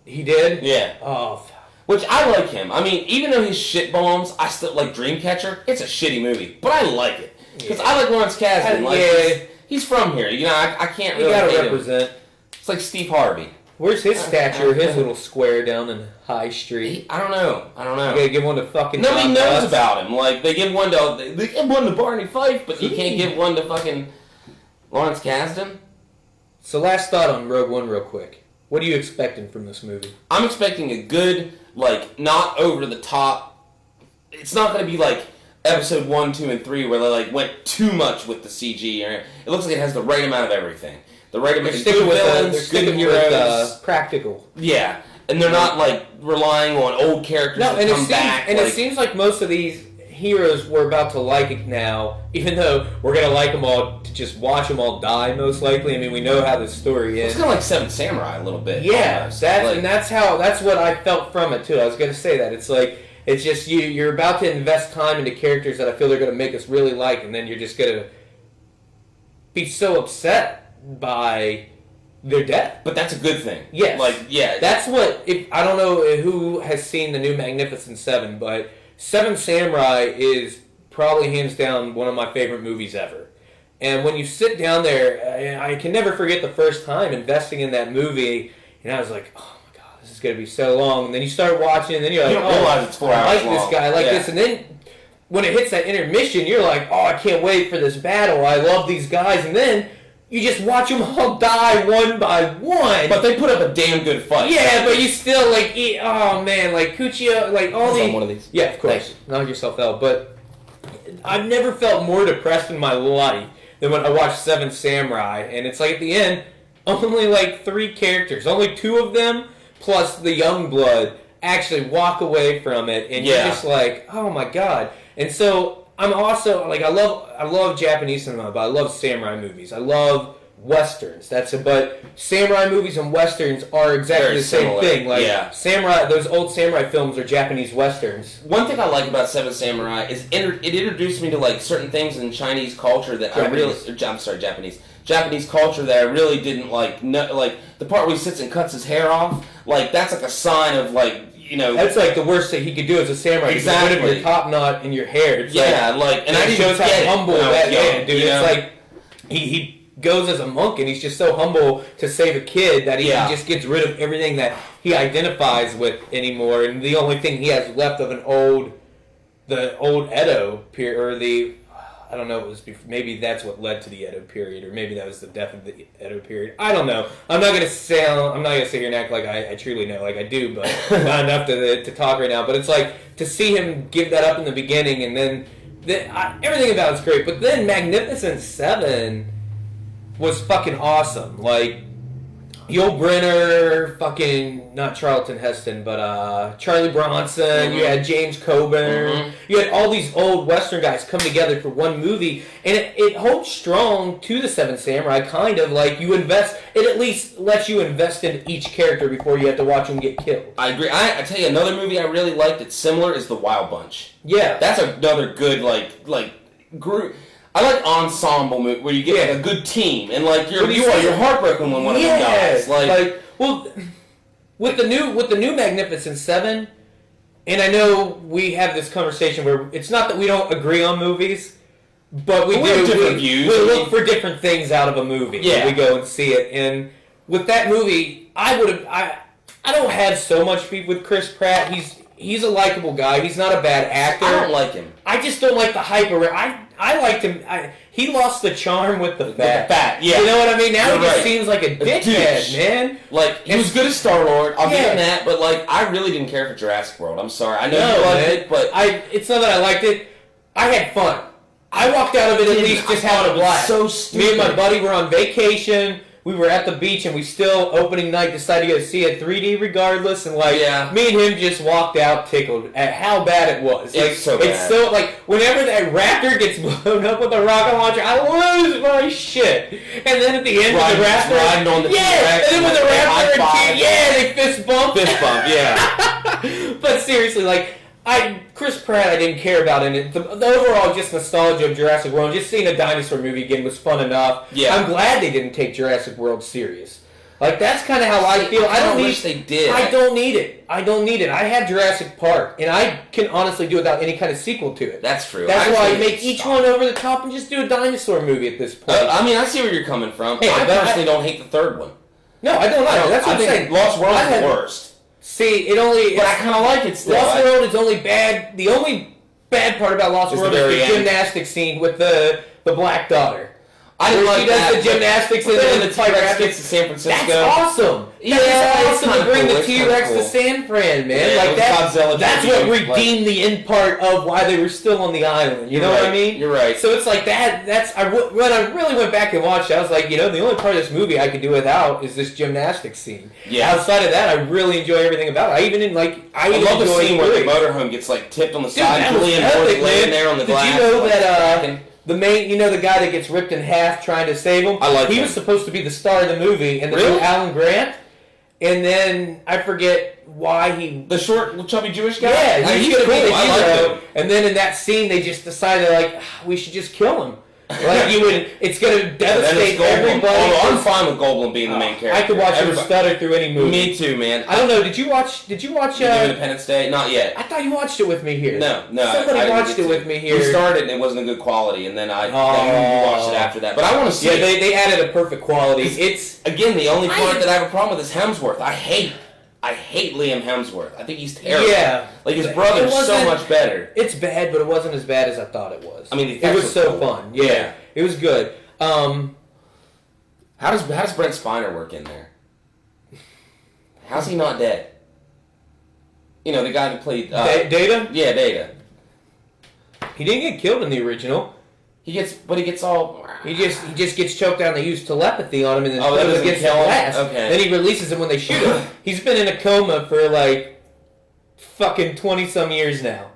He did? Yeah. Oh. Which, I like him. I mean, even though he's shit bombs, I still like Dreamcatcher. It's a shitty movie, but I like it. Because I like Lawrence Kasdan. Like, he's from here. You know, I can't really gotta hate represent. him. It's like Steve Harvey. Where's his statue, his little square down in High Street? I don't know. You gotta give one to fucking Nobody John knows Dutz. about him. Like, they give one to Barney Fife, but you can't give one to fucking Lawrence Kasdan. So last thought on Rogue One real quick. What are you expecting from this movie? I'm expecting a good, like, not over the top. It's not going to be like Episode 1, 2, and 3 where they like went too much with the CG. It looks like it has the right amount of everything. The right amount of good villains, good heroes. Practical. Yeah. And they're not like relying on old characters to come back. And it seems like most of these heroes we're about to like it now, even though we're going to like them all to just watch them all die most likely. I mean, we know how the story is. It's kind of like Seven Samurai a little bit. Yeah, that's what I felt from it too. I was going to say that. It's like, it's just you're about to invest time into characters that I feel they're going to make us really like, and then you're just going to be so upset by their death. But that's a good thing. Yes. Like, yeah. That's what, I don't know who has seen the new Magnificent Seven, but Seven Samurai is probably hands down one of my favorite movies ever. And when you sit down there, I can never forget the first time investing in that movie, and I was like, oh my God, this is going to be so long. And then you start watching, and then you're like, you don't realize it's 4 hours I like long. this guy, I like this. And then when it hits that intermission, you're like, oh, I can't wait for this battle. I love these guys. And then you just watch them all die one by one. But they put up a damn good fight. Yeah, but you still, like, oh man, like, Cuccio, like, all these... one of these. Yeah, of course. Knock yourself out. But I've never felt more depressed in my life than when I watched Seven Samurai. And it's like, at the end, only, like, 3 characters, only 2 of them, plus the young blood, actually walk away from it. And you're just like, oh my God. And so... I'm also, like, I love Japanese cinema, but I love samurai movies. I love westerns. But samurai movies and westerns are exactly Very the same similar. thing. Like, Yeah. those old samurai films are Japanese westerns. One thing I like about Seven Samurai is it introduced me to like certain things in Chinese culture that Japanese culture that I really didn't like. No, like the part where he sits and cuts his hair off, like that's like a sign of like. You know, that's like the worst thing he could do as a samurai. Exactly. Get rid of your top knot in your hair. It's and it shows how humble that man, dude. You know? It's like he goes as a monk, and he's just so humble to save a kid that he just gets rid of everything that he identifies with anymore, and the only thing he has left of the old Edo period, or the. I don't know, it was maybe that's what led to the Edo period, or maybe that was the death of the Edo period. I don't know. I'm not gonna sit here and act like I truly know, like I do, but not enough to talk right now. But it's like to see him give that up in the beginning, and then everything about it's great. But then Magnificent Seven was fucking awesome. Like Yul Brynner, fucking, not Charlton Heston, but Charlie Bronson, Mm-hmm. you had James Coburn, you had all these old Western guys come together for one movie, and it holds strong to the Seven Samurai, kind of, like, you invest, it at least lets you invest in each character before you have to watch them get killed. I agree. I tell you, another movie I really liked that's similar is The Wild Bunch. Yeah. That's another good, like group. I like ensemble movie where you get like, a good team and like you're heartbroken when one of them dies. Like, well, with the new Magnificent Seven, and I know we have this conversation where it's not that we don't agree on movies, but we have different views. We look for different things out of a movie. Yeah. When we go and see it, and with that movie, I don't have so much beef with Chris Pratt. He's a likable guy. He's not a bad actor. I don't like him. I just don't like the hype around. I liked him. He lost the charm with the fat. Yeah. You know what I mean? Now You're he just right. seems like a dickhead, man. Like, he was good as Star-Lord, I'll give Yeah. him that, but like, I really didn't care for Jurassic World. I'm sorry. I know No, you liked man. it, but... It's not that I liked it. I had fun. I walked out of it at Dude, least just I thought having a it was blast. so stupid. Me and my buddy were on vacation. We were at the beach, and we still, opening night, decided to go see it 3D regardless, and like, Yeah. me and him just walked out tickled at how bad it was. Like, It's so bad. It's so, like, whenever that raptor gets blown up with a rocket launcher, I lose my shit. And then at the end Riding- with the raptor... riding on the yeah, T-Rex, and then with the like, raptor and high five. they fist bump. Fist bump, yeah. But seriously, like, Chris Pratt, I didn't care about in it. The overall just nostalgia of Jurassic World, just seeing a dinosaur movie again was fun enough. Yeah. I'm glad they didn't take Jurassic World serious. Like, that's kind of how I feel. I don't wish they did. I don't need it. I have Jurassic Park, and I can honestly do without any kind of sequel to it. That's true. That's why I think make it's each stop. one over the top and just do a dinosaur movie at this point. I mean, I see where you're coming from. Hey, I but personally don't hate the third one. No, I don't either. That's what I I'm think saying. Lost World I is had- the worst. See, it only... But I kind of like it still. Lost World is only bad. The only bad part about Lost It's World the is very the end. gymnastics scene with the black daughter. I didn't Where like she does that. the gymnastics but and then then the the T-Rex T-Rex gets to San Francisco. That's awesome. Yeah, That it's is awesome kinda to bring cool. the It's kinda T-Rex cool. to San Fran, man. Yeah, like it was that. Godzilla That's what tribute, like- redeemed the end part of why they were still on the island. You know what I mean? You're right. So it's like that. When I really went back and watched it, I was like, the only part of this movie I could do without is this gymnastics scene. Yeah. Outside of that, I really enjoy everything about it. I even love the the scene where the three. motorhome gets like tipped on the Dude, side. that was Julianne epic, Moore's man. laying there on the Did glass. you know like, that cracking. the main, the guy that gets ripped in half trying to save him? I like He him. was supposed to be the star of the movie, and then Really? Alan Grant, and then I forget why he. The short, chubby Jewish guy? Yeah, he's gonna cool. be the I like hero. him. And then in that scene, they just decided like we should just kill him. Like it's gonna devastate everybody. Oh, I'm fine with Goldblum being the main character. I could watch him Everybody- stutter through any movie. Me too, man. I don't know. Did you watch? Did you Independence Day? Not yet. I thought you watched it with me here. No. Somebody I didn't watched get it to. with me here. We started and it wasn't a good quality, and then then we Oh. watched it after that. But I want to see Yeah, it. they added a perfect quality. It's Again, the only part I- that I have a problem with is Hemsworth. I hate Liam Hemsworth. I think he's terrible. yeah. Like his It brother's so wasn't- much better. It's bad, but it wasn't as bad as I thought it was. I mean, the it effects was were so cool. fun. Yeah, it was good. How does Brent Spiner work in there? How's he not dead? You know, the guy who played Data? Yeah, Data. He didn't get killed in the original. He gets all. He just gets choked out and they use telepathy on him and then Oh, that put him doesn't against the kill him? glass. Okay. Then he releases him when they shoot him. He's been in a coma for like fucking 20-some years now.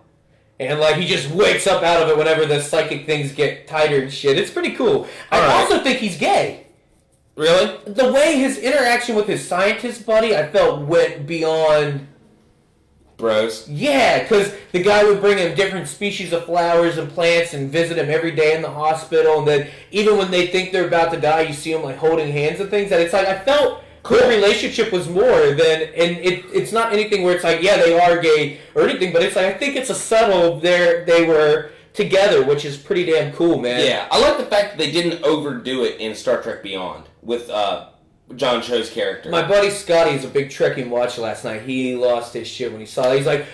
And like he just wakes up out of it whenever the psychic things get tighter and shit. It's pretty cool. I All right. also think he's gay. Really? The way his interaction with his scientist buddy, I felt went beyond. Bros. Yeah, because the guy would bring him different species of flowers and plants and visit him every day in the hospital. And then even when they think they're about to die, you see them like holding hands and things. And it's like I felt their relationship was more than, and it's not anything where it's like, yeah, they are gay or anything, but it's like I think it's a subtle. They were together, which is pretty damn cool, man. Yeah, I like the fact that they didn't overdo it in Star Trek Beyond with John Cho's character. My buddy Scotty is a big Trekking watch last night. He lost his shit when he saw it. He's like,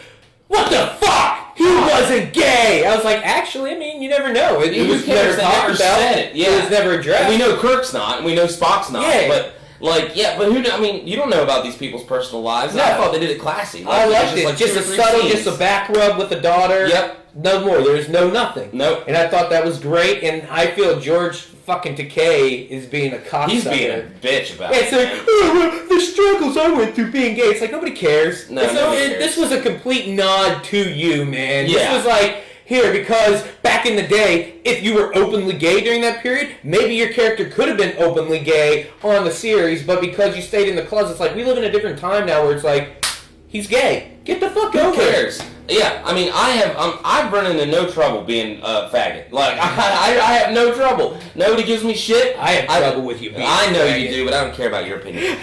what the fuck? He wasn't gay! I was like, actually, I mean, you never know. It Who was cares? never They talked never about. said it. Yeah. It was never addressed. And we know Kirk's not, and we know Spock's not. Yeah. But but who? I mean, you don't know about these people's personal lives. No. I thought they did it classy. I Like, liked was it. like Just 2 a or 3 subtle, scenes. just a back rub with the daughter. Yep. No more. There's no nothing. Nope. And I thought that was great, and I feel George fucking Takei is being a cocksucker. He's being a bitch about It's it. like, man. oh, the struggles I went through being gay. It's like, nobody cares. No, nobody cares. This was a complete nod to you, man. Yeah. This was like, here, because back in the day, if you were openly gay during that period, maybe your character could have been openly gay on the series, but because you stayed in the closet, it's like, we live in a different time now where it's like, he's gay. Get the fuck Who over it. cares? Yeah, I mean, I've run into no trouble being a faggot. Like, I have no trouble. Nobody gives me shit. I have trouble with you being I know a faggot. you do, but I don't care about your opinion.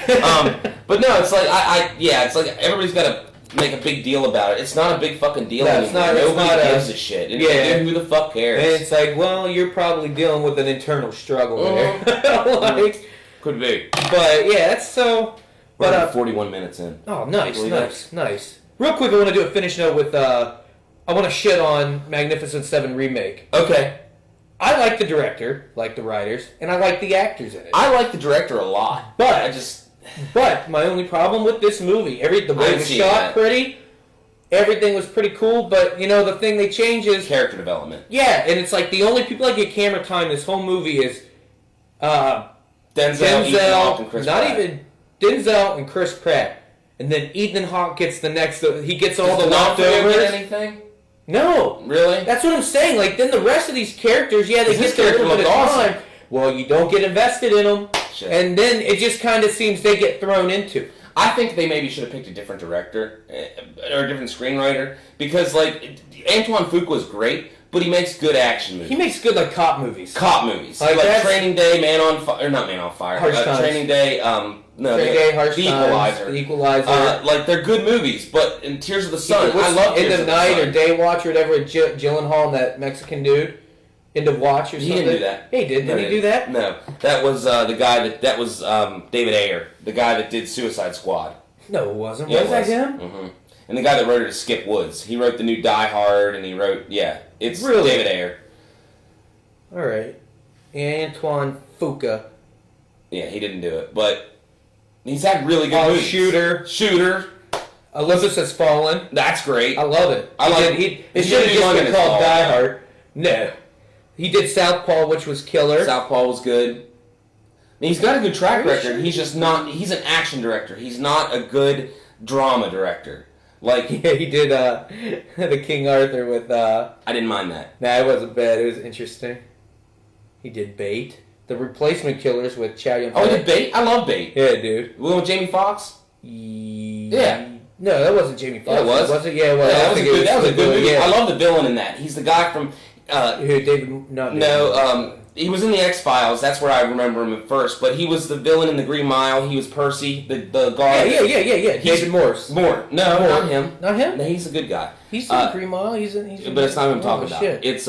But no, it's like, it's like everybody's got to make a big deal about it. It's not a big fucking deal No, anymore. it's not- it's Nobody not gives a shit. And yeah. who the fuck cares? And it's like, well, you're probably dealing with an internal struggle there. Like, Could be. but yeah, that's so. We're But 41 minutes in. oh, nice, Believe nice. Real quick, I want to do a finish note with. I want to shit on Magnificent Seven remake. Okay. I like the director, like the writers, and I like the actors in it. I like the director a lot. But- I just... But my only problem with this movie, the way I it was can see shot, that. pretty. Everything was pretty cool, but you know the thing they change is Character development. yeah, and it's like the only people that get camera time this whole movie is Denzel, Ethan Hawke, and Chris not Pratt. even Denzel and Chris Pratt, and then Ethan Hawke gets the next. He gets all Does the D'Onofrio leftovers. get anything? No, Really? that's what I'm saying. Like then the rest of these characters, yeah, they His get their character little bit of looked awesome. time. Well, you don't get invested in them, Shit. and then it just kind of seems they get thrown into. I think they maybe should have picked a different director or a different screenwriter because, like, Antoine Fuqua is great, but he makes good action movies. He makes good like cop movies. Cop movies, Like, like that's- Training Day, Man on Fire, or not Man on Fire, Harsh Times. Training Day, no, Training Day, Harsh The Times, Equalizer. The Equalizer. Like they're good movies, but in Tears of the Sun, I love End Tears of the Night Sun. or Day Watch or whatever with Gyllenhaal and that Mexican dude. End of Watch or He something. didn't do that. Yeah, he did. No, Didn't he do that? No, that was the guy that was David Ayer, the guy that did Suicide Squad. No, it wasn't. Yeah, was that him? Mm-hmm. And the guy that wrote it is Skip Woods. He wrote the new Die Hard, and he wrote it's Really? David Ayer. All right. Antoine Fuqua. Yeah, he didn't do it, but he's had really good Oh, movies. Shooter. Olympus Has Fallen. That's great. I love it. I like- It He should have did just London been Has called Fallen. Die Hard. No. He did Southpaw, which was killer. Southpaw was good. He's got a good track Are you record. sure? He's just not. He's an action director. He's not a good drama director. Like Yeah, he did the King Arthur with. I didn't mind that. Nah, it wasn't bad. It was interesting. He did Bait. The Replacement Killers with Chow Yun Oh, he did Bait. I love Bait. Yeah, dude. The one with Jamie Foxx. Yeah. No, that wasn't Jamie Foxx. Yeah, it was. Was it? Yeah, it was. Yeah, I that was a think it good. That was a good movie. Yeah. I love the villain in that. He's the guy from. Who, David? Not David. No, he was in the X-Files. That's where I remember him at first. But he was the villain in the Green Mile. He was Percy, the guard. Yeah. He's- David Morse. Moore. No, Moore. not him. Not him? No, he's a good guy. He's in Green Mile. He's in But it's not who I'm talking oh, about. Shit. It's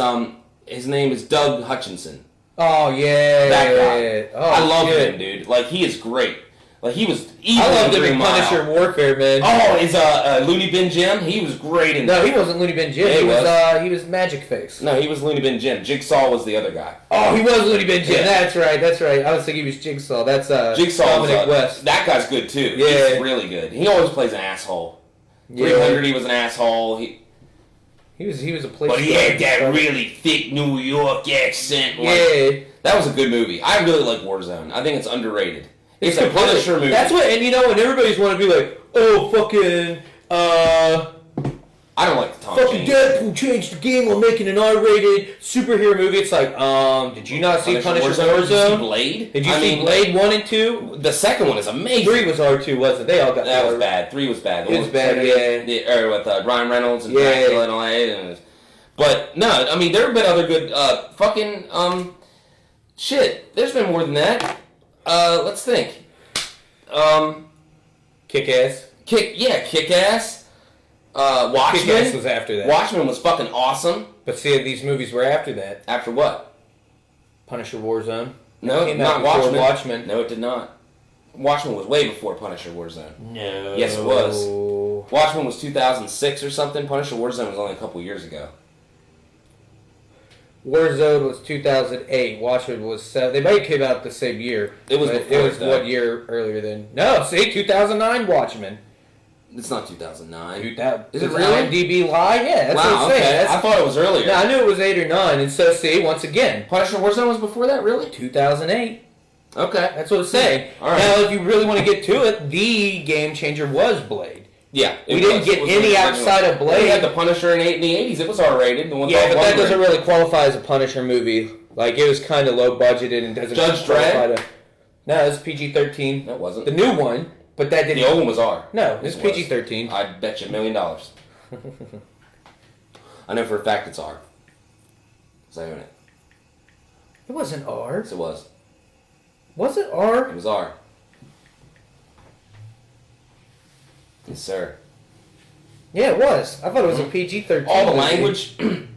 his name is Doug Hutchinson. Oh yeah. That guy. Oh, I love shit. him, dude. Like he is great. Like he was evil I loved in him Green in Mile. Punisher Warfare, man. Oh, is Looney Bin Jim? He was great in No, that. he wasn't Looney Bin Jim. Yeah, he was Magic Face. No, he was Looney Bin Jim. Jigsaw was the other guy. Oh, he was Looney Bin Jim. Yeah. That's right. I was thinking he was Jigsaw. That's Jigsaw Dominic West. That guy's good too. Yeah. He's really good. He always plays an asshole. Yeah. 300, he was an asshole. He was a place. But he had that really thick New York accent. Like, Yeah. that was a good movie. I really like Warzone. I think it's underrated. It's a completely- Punisher movie. That's what, and you know, and everybody's want to be like, oh, fucking I don't like the Tom fucking Cruise. Deadpool changed the game while making an R-rated superhero movie. It's like, did you not see Punisher Did you see Warzone? Blade? Did you I see mean, Blade 1 and 2? The second one is amazing. 3 was R2, wasn't it? They all got That was R. bad. 3 was bad. The It one was with bad, Predator, yeah. Or with Ryan Reynolds and Yeah. Dracula and all that. And but no, I mean there have been other good fucking shit. There's been more than that. Let's think. Kick-Ass. Kick-Ass. Watchmen. Kick-Ass was after that. Watchmen was fucking awesome. But see, these movies were after that. After what? Punisher Warzone. No, Came not out before Watchmen. Watchmen. No, it did not. Watchmen was way before Punisher Warzone. No. Yes, it was. Watchmen was 2006 or something. Punisher Warzone was only a couple years ago. Warzone was 2008. Watchmen was 7. They might have came out the same year. It was but before it was that. 1 year earlier than. No, see, 2009 Watchmen. It's not 2009. Dude, that Is it does really? IMDb lie? Yeah, that's what Wow, I'm saying. okay. That's- I thought it was earlier. No, I knew it was 8 or 9, and so see, once again, Punisher Warzone was before that, really? 2008. Okay. That's what it's saying. All right. Now, if you really want to get to it, the game changer was Blade. Yeah. We didn't get any outside of Blade. We had the Punisher in the 80s. It was R-rated. The one Yeah, with but that Wolverine. doesn't really qualify as a Punisher movie. Like, it was kind of low budgeted and doesn't Judge qualify Dredd? to... No, it was PG-13. That wasn't. The new one, but that didn't... The old one was R. No, it's It was. PG-13. I bet you $1 million. I know for a fact it's R. Because I own it. It wasn't R. Yes, it was. Was it R? It was R. Yes, sir. Yeah, it was. I thought it was a PG-13 All the movie. language and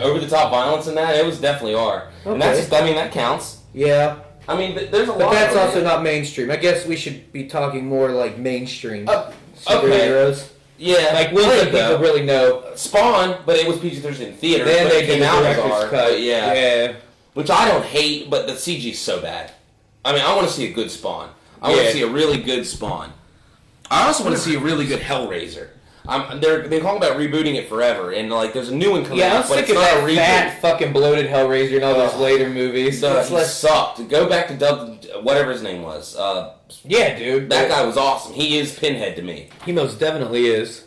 over-the-top violence in that, it was definitely R. And that's Okay. just, I mean, that counts. Yeah. I mean, there's a lot But that's of also it. not mainstream. I guess we should be talking more like mainstream Okay. superheroes. Yeah. Like, ones that Blade, people though. really know. Spawn, but it was PG-13 in theaters. Then but they it did came the out as director's R. cut. But yeah. Yeah. Which I don't hate, but the CG's so bad. I mean, I want to see a good Spawn. I want Yeah. to see a really good Spawn. I also want to see a really good Hellraiser. They're talking about rebooting it forever, and like there's a new one coming Yeah, I'm out, but sick it's of not a that reboot. fat, fucking bloated Hellraiser and all those Ugh. later movies. So It's he like- sucked. Go back to whatever his name was. yeah, dude. That guy was awesome. He is Pinhead to me. He most definitely is.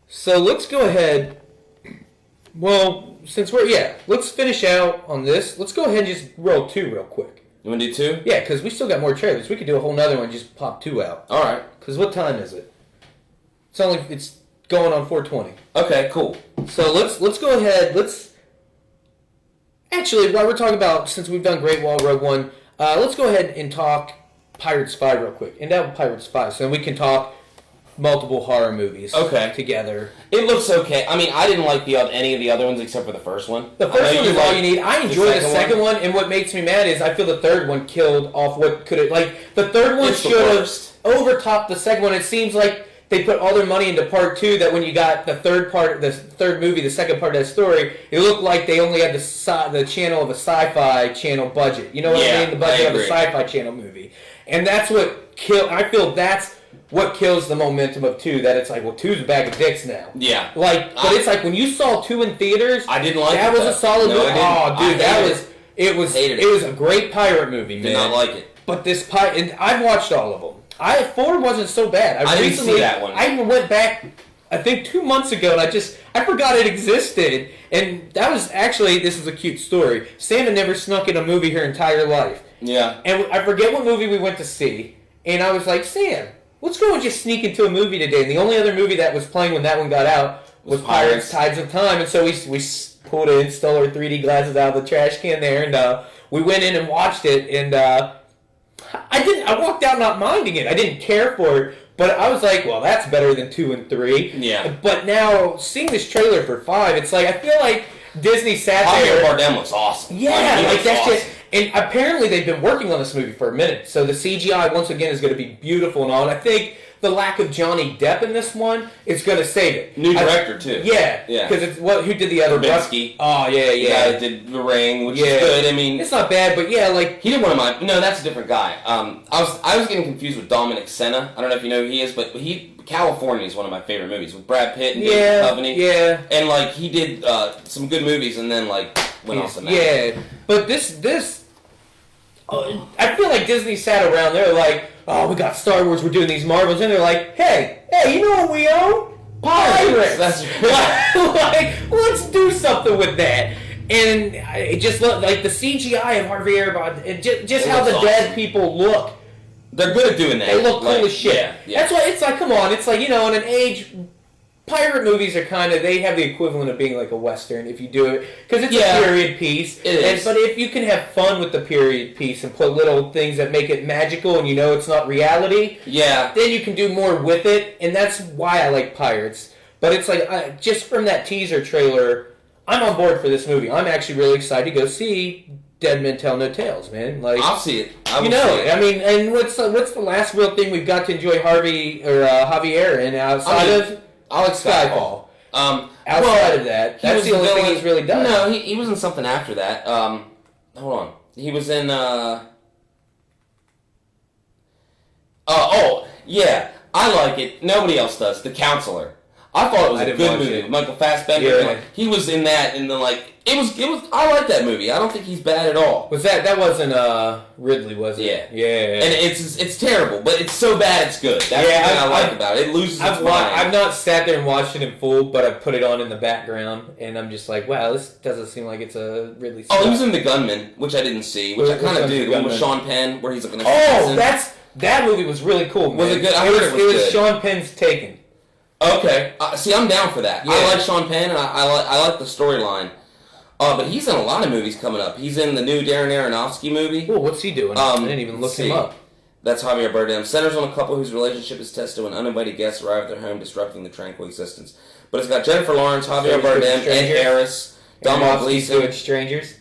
So let's go ahead. Well, since let's finish out on this. It's go ahead and just roll 2 real quick. You want to do 2? Yeah, because we still got more trailers. We could do a whole nother one and just pop 2 out. All right. Because what time is it? It's going on 4:20. Okay. Cool. So let's go ahead. Actually, while we're talking about, since we've done Great Wall, Rogue One, let's go ahead and talk Pirates 5 real quick. And that Pirates 5, so then we can talk multiple horror movies. Okay. Together. It looks okay. I mean, I didn't like any of the other ones except for the first one. The I first know one is all you need. I enjoyed the second one. one, and what makes me mad is I feel the third one killed off what could have... Like, the third one It's the should have worst. overtopped the second one. It seems like they put all their money into part 2, that when you got the third movie, the second part of that story, it looked like they only had the channel of a sci-fi channel budget. You know what I mean? The budget I of a agree. sci-fi channel movie. And that's what I feel that's what kills the momentum of 2, that it's like, well, 2's a bag of dicks now. Yeah. Like, but it's like when you saw 2 in theaters, I didn't like that it. was a solid No, movie. I didn't. Oh, dude, I hated it was Hated it was a great pirate movie, man. Did not like it. But this pirate, and I've watched all of them. 4 wasn't so bad. I didn't see that one. I even went back, I think 2 months ago, and I forgot it existed. And that was actually, this is a cute story. Sam had never snuck in a movie her entire life. Yeah. And I forget what movie we went to see. And I was like, Sam, let's go and just sneak into a movie today. And the only other movie that was playing when that one got out was Pirates Tides of Time. And so we pulled in, stole our 3D glasses out of the trash can there, and we went in and watched it. And I walked out not minding it. I didn't care for it. But I was like, well, that's better than 2 and 3. Yeah. But now, seeing this trailer for 5, it's like, I feel like Disney sat Javier there. Bardem looks awesome. Yeah, I mean, he like looks that's awesome. just. And apparently they've been working on this movie for a minute, so the CGI once again is going to be beautiful and all. And I think the lack of Johnny Depp in this one is going to save it. New director too. Yeah, Yeah. Because it's who did the other Verbinski. Oh yeah, The guy yeah. that did The Ring, which Yeah. is good. I mean, It's not bad, but yeah, like he did one of my. No, that's a different guy. I was getting confused with Dominic Senna. I don't know if you know who he is, but California is one of my favorite movies with Brad Pitt and David Duchovny. yeah. And like he did some good movies, and then like went off the map. Yeah, but this. I feel like Disney sat around. They're like, "Oh, we got Star Wars. We're doing these Marvels," and they're like, "Hey, you know what we own? Pirates. That's like, let's do something with that." And it just looked like the CGI of Harvey Arbod, and just It how the looks dead awesome. people look. They're good at doing that. They look cool Like, as shit. Yeah. That's why it's like, come on, it's like, in an age, pirate movies are they have the equivalent of being like a Western if you do it, because it's Yeah. a period piece. It is. But if you can have fun with the period piece and put little things that make it magical and it's not reality, Yeah. then you can do more with it, and that's why I like Pirates. But it's like, just from that teaser trailer, I'm on board for this movie. I'm actually really excited to go see Dead Men Tell No Tales, man. Like, I'll see it. I will you know, see it. I mean, and what's the last real thing we've got to enjoy Javier in outside of I like Skyfall? Outside of that, that's the only thing he's really done. No, he was in something after that. Hold on. He was in Yeah, I like it. Nobody else does. The Counselor. I thought it was I a didn't good watch movie. it. Michael Fassbender. Yeah. Like, he was in that, and then like it was. I like that movie. I don't think he's bad at all. Was that wasn't Ridley, was it? Yeah. Yeah. And it's terrible, but it's so bad it's good. That's the thing I like about it. It loses its mind. I've not sat there and watched it in full, but I've put it on in the background, and I'm just like, wow, this doesn't seem like it's a Ridley Scott. Oh, he was in The Gunman, which I didn't see, which I kind of do. The one with Sean Penn, where he's like an assassin. That movie was really cool, man. Was it good? I heard it was good. Sean Penn's Taken. Okay. See, I'm down for that. Yeah. I like Sean Penn, and I like the storyline. But he's in a lot of movies coming up. He's in the new Darren Aronofsky movie. Oh, what's he doing? I didn't even look him up. That's Javier Bardem. Centers on a couple whose relationship is tested when uninvited guests arrive at their home, disrupting the tranquil existence. But it's got Jennifer Lawrence, Javier Bardem, Ed Harris, Domhnall Gleeson. Doing Strangers.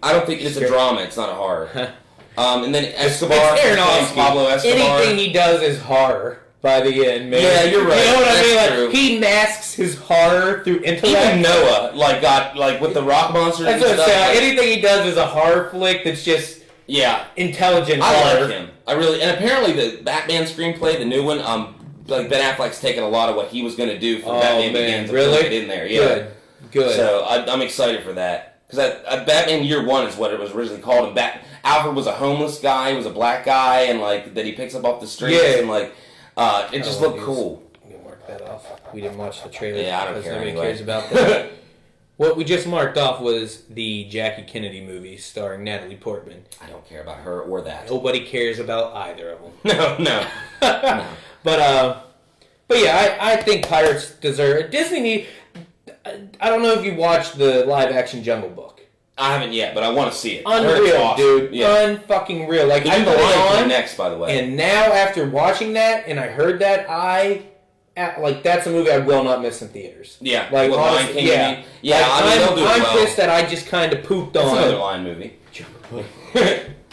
I don't think it's a drama. It's not a horror. And then Escobar, Aronofsky. Pablo Escobar. Anything he does is horror by the end, man. Yeah, you're right. You know what I mean? That's Like, true. he masks his horror through intellect. Even Noah, got with the rock monsters That's and what I'm stuff. saying. Anything he does is a horror flick that's just intelligent I horror. like him. I really, and apparently the Batman screenplay, the new one, Ben Affleck's taken a lot of what he was going to do for Batman Begins and put it in there. Yeah. Good. So I'm excited for that because Batman Year One is what it was originally called. And Alfred was a homeless guy, he was a black guy, and that he picks up off the streets, and it just looked cool. We can mark that off. We didn't watch the trailer. Yeah, I don't care nobody anyway. cares about that. What we just marked off was the Jackie Kennedy movie starring Natalie Portman. I don't care about her or that. Nobody cares about either of them. No. But yeah, I think Pirates deserve Disney. I don't know if you watched the live action Jungle Book. I haven't yet, but I want to see it. I heard it's Unreal, awesome. dude. Yeah. Unfucking real. Like, I the put it Lion King on next, by the way. and now after watching that and I heard that, that's a movie I will not miss in theaters. Yeah, like what, honestly, Lion King yeah. movie? Yeah, they'll do it I'm well. pissed that I just kind of pooped That's on. another Lion movie.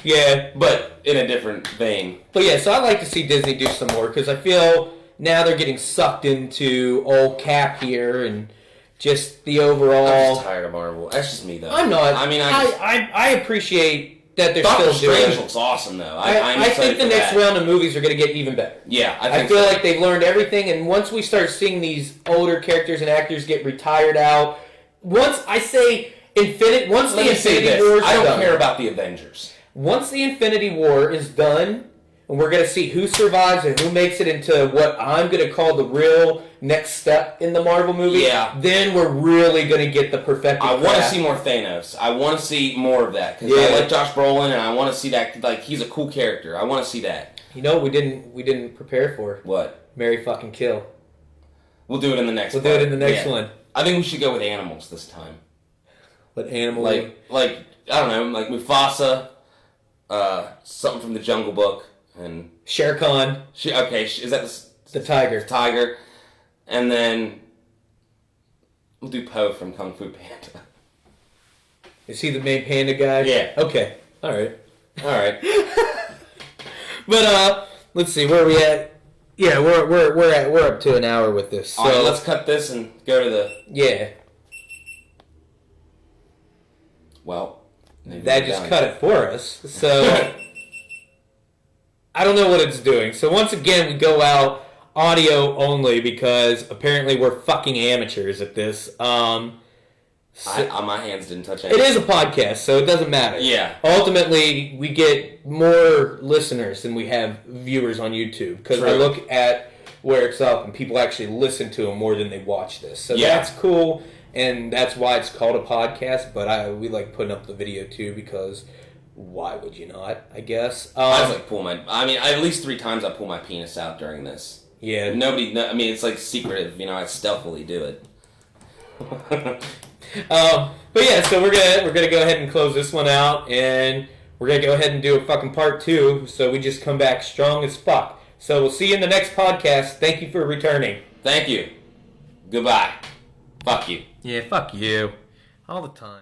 Yeah, but in a different vein. But yeah, so I like to see Disney do some more because I feel now they're getting sucked into old Cap here and just the overall. I'm just tired of Marvel. That's just me, though. I'm not. I mean, I appreciate that they're Doctor still doing Strange it. looks awesome, though. I think the next round of movies are going to get even better. Yeah, I feel like they've learned everything, and once we start seeing these older characters and actors get retired out, once I say Let me say this. War is I don't done, care about the Avengers. once the Infinity War is done, and we're going to see who survives and who makes it into what I'm going to call the real next step in the Marvel movie, then we're really going to get the perfected I want to craft. see more Thanos. I want to see more of that because I like Josh Brolin, and I want to see that. Like, he's a cool character. I want to see that. You know, we didn't prepare for What? Marry fucking kill. We'll do it in the next. We'll do it in the next one. I think we should go with animals this time. What animal? Like I don't know, like Mufasa, something from the Jungle Book, and Shere Khan. Is that the tiger? Tiger, and then we'll do Po from Kung Fu Panda. Is he the main panda guy? Yeah. Okay. All right. But let's see where are we at. Yeah, we're up to an hour with this. So all right, let's cut this and go to the. Yeah. Well, that just cut it for us. So I don't know what it's doing. So once again, we go out audio only because apparently we're fucking amateurs at this. My hands didn't touch anything. It is a podcast, so it doesn't matter. Yeah. Ultimately, we get more listeners than we have viewers on YouTube because I look at where it's up and people actually listen to them more than they watch this. So that's cool, and that's why it's called a podcast. But we like putting up the video too because why would you not? I guess. I just at least 3 times I pull my penis out during this. Yeah. It's like secretive. I stealthily do it. But yeah, so we're gonna go ahead and close this one out, and we're gonna go ahead and do a fucking part 2. So we just come back strong as fuck. So we'll see you in the next podcast. Thank you for returning. Thank you. Goodbye. Fuck you. Yeah, fuck you. All the time.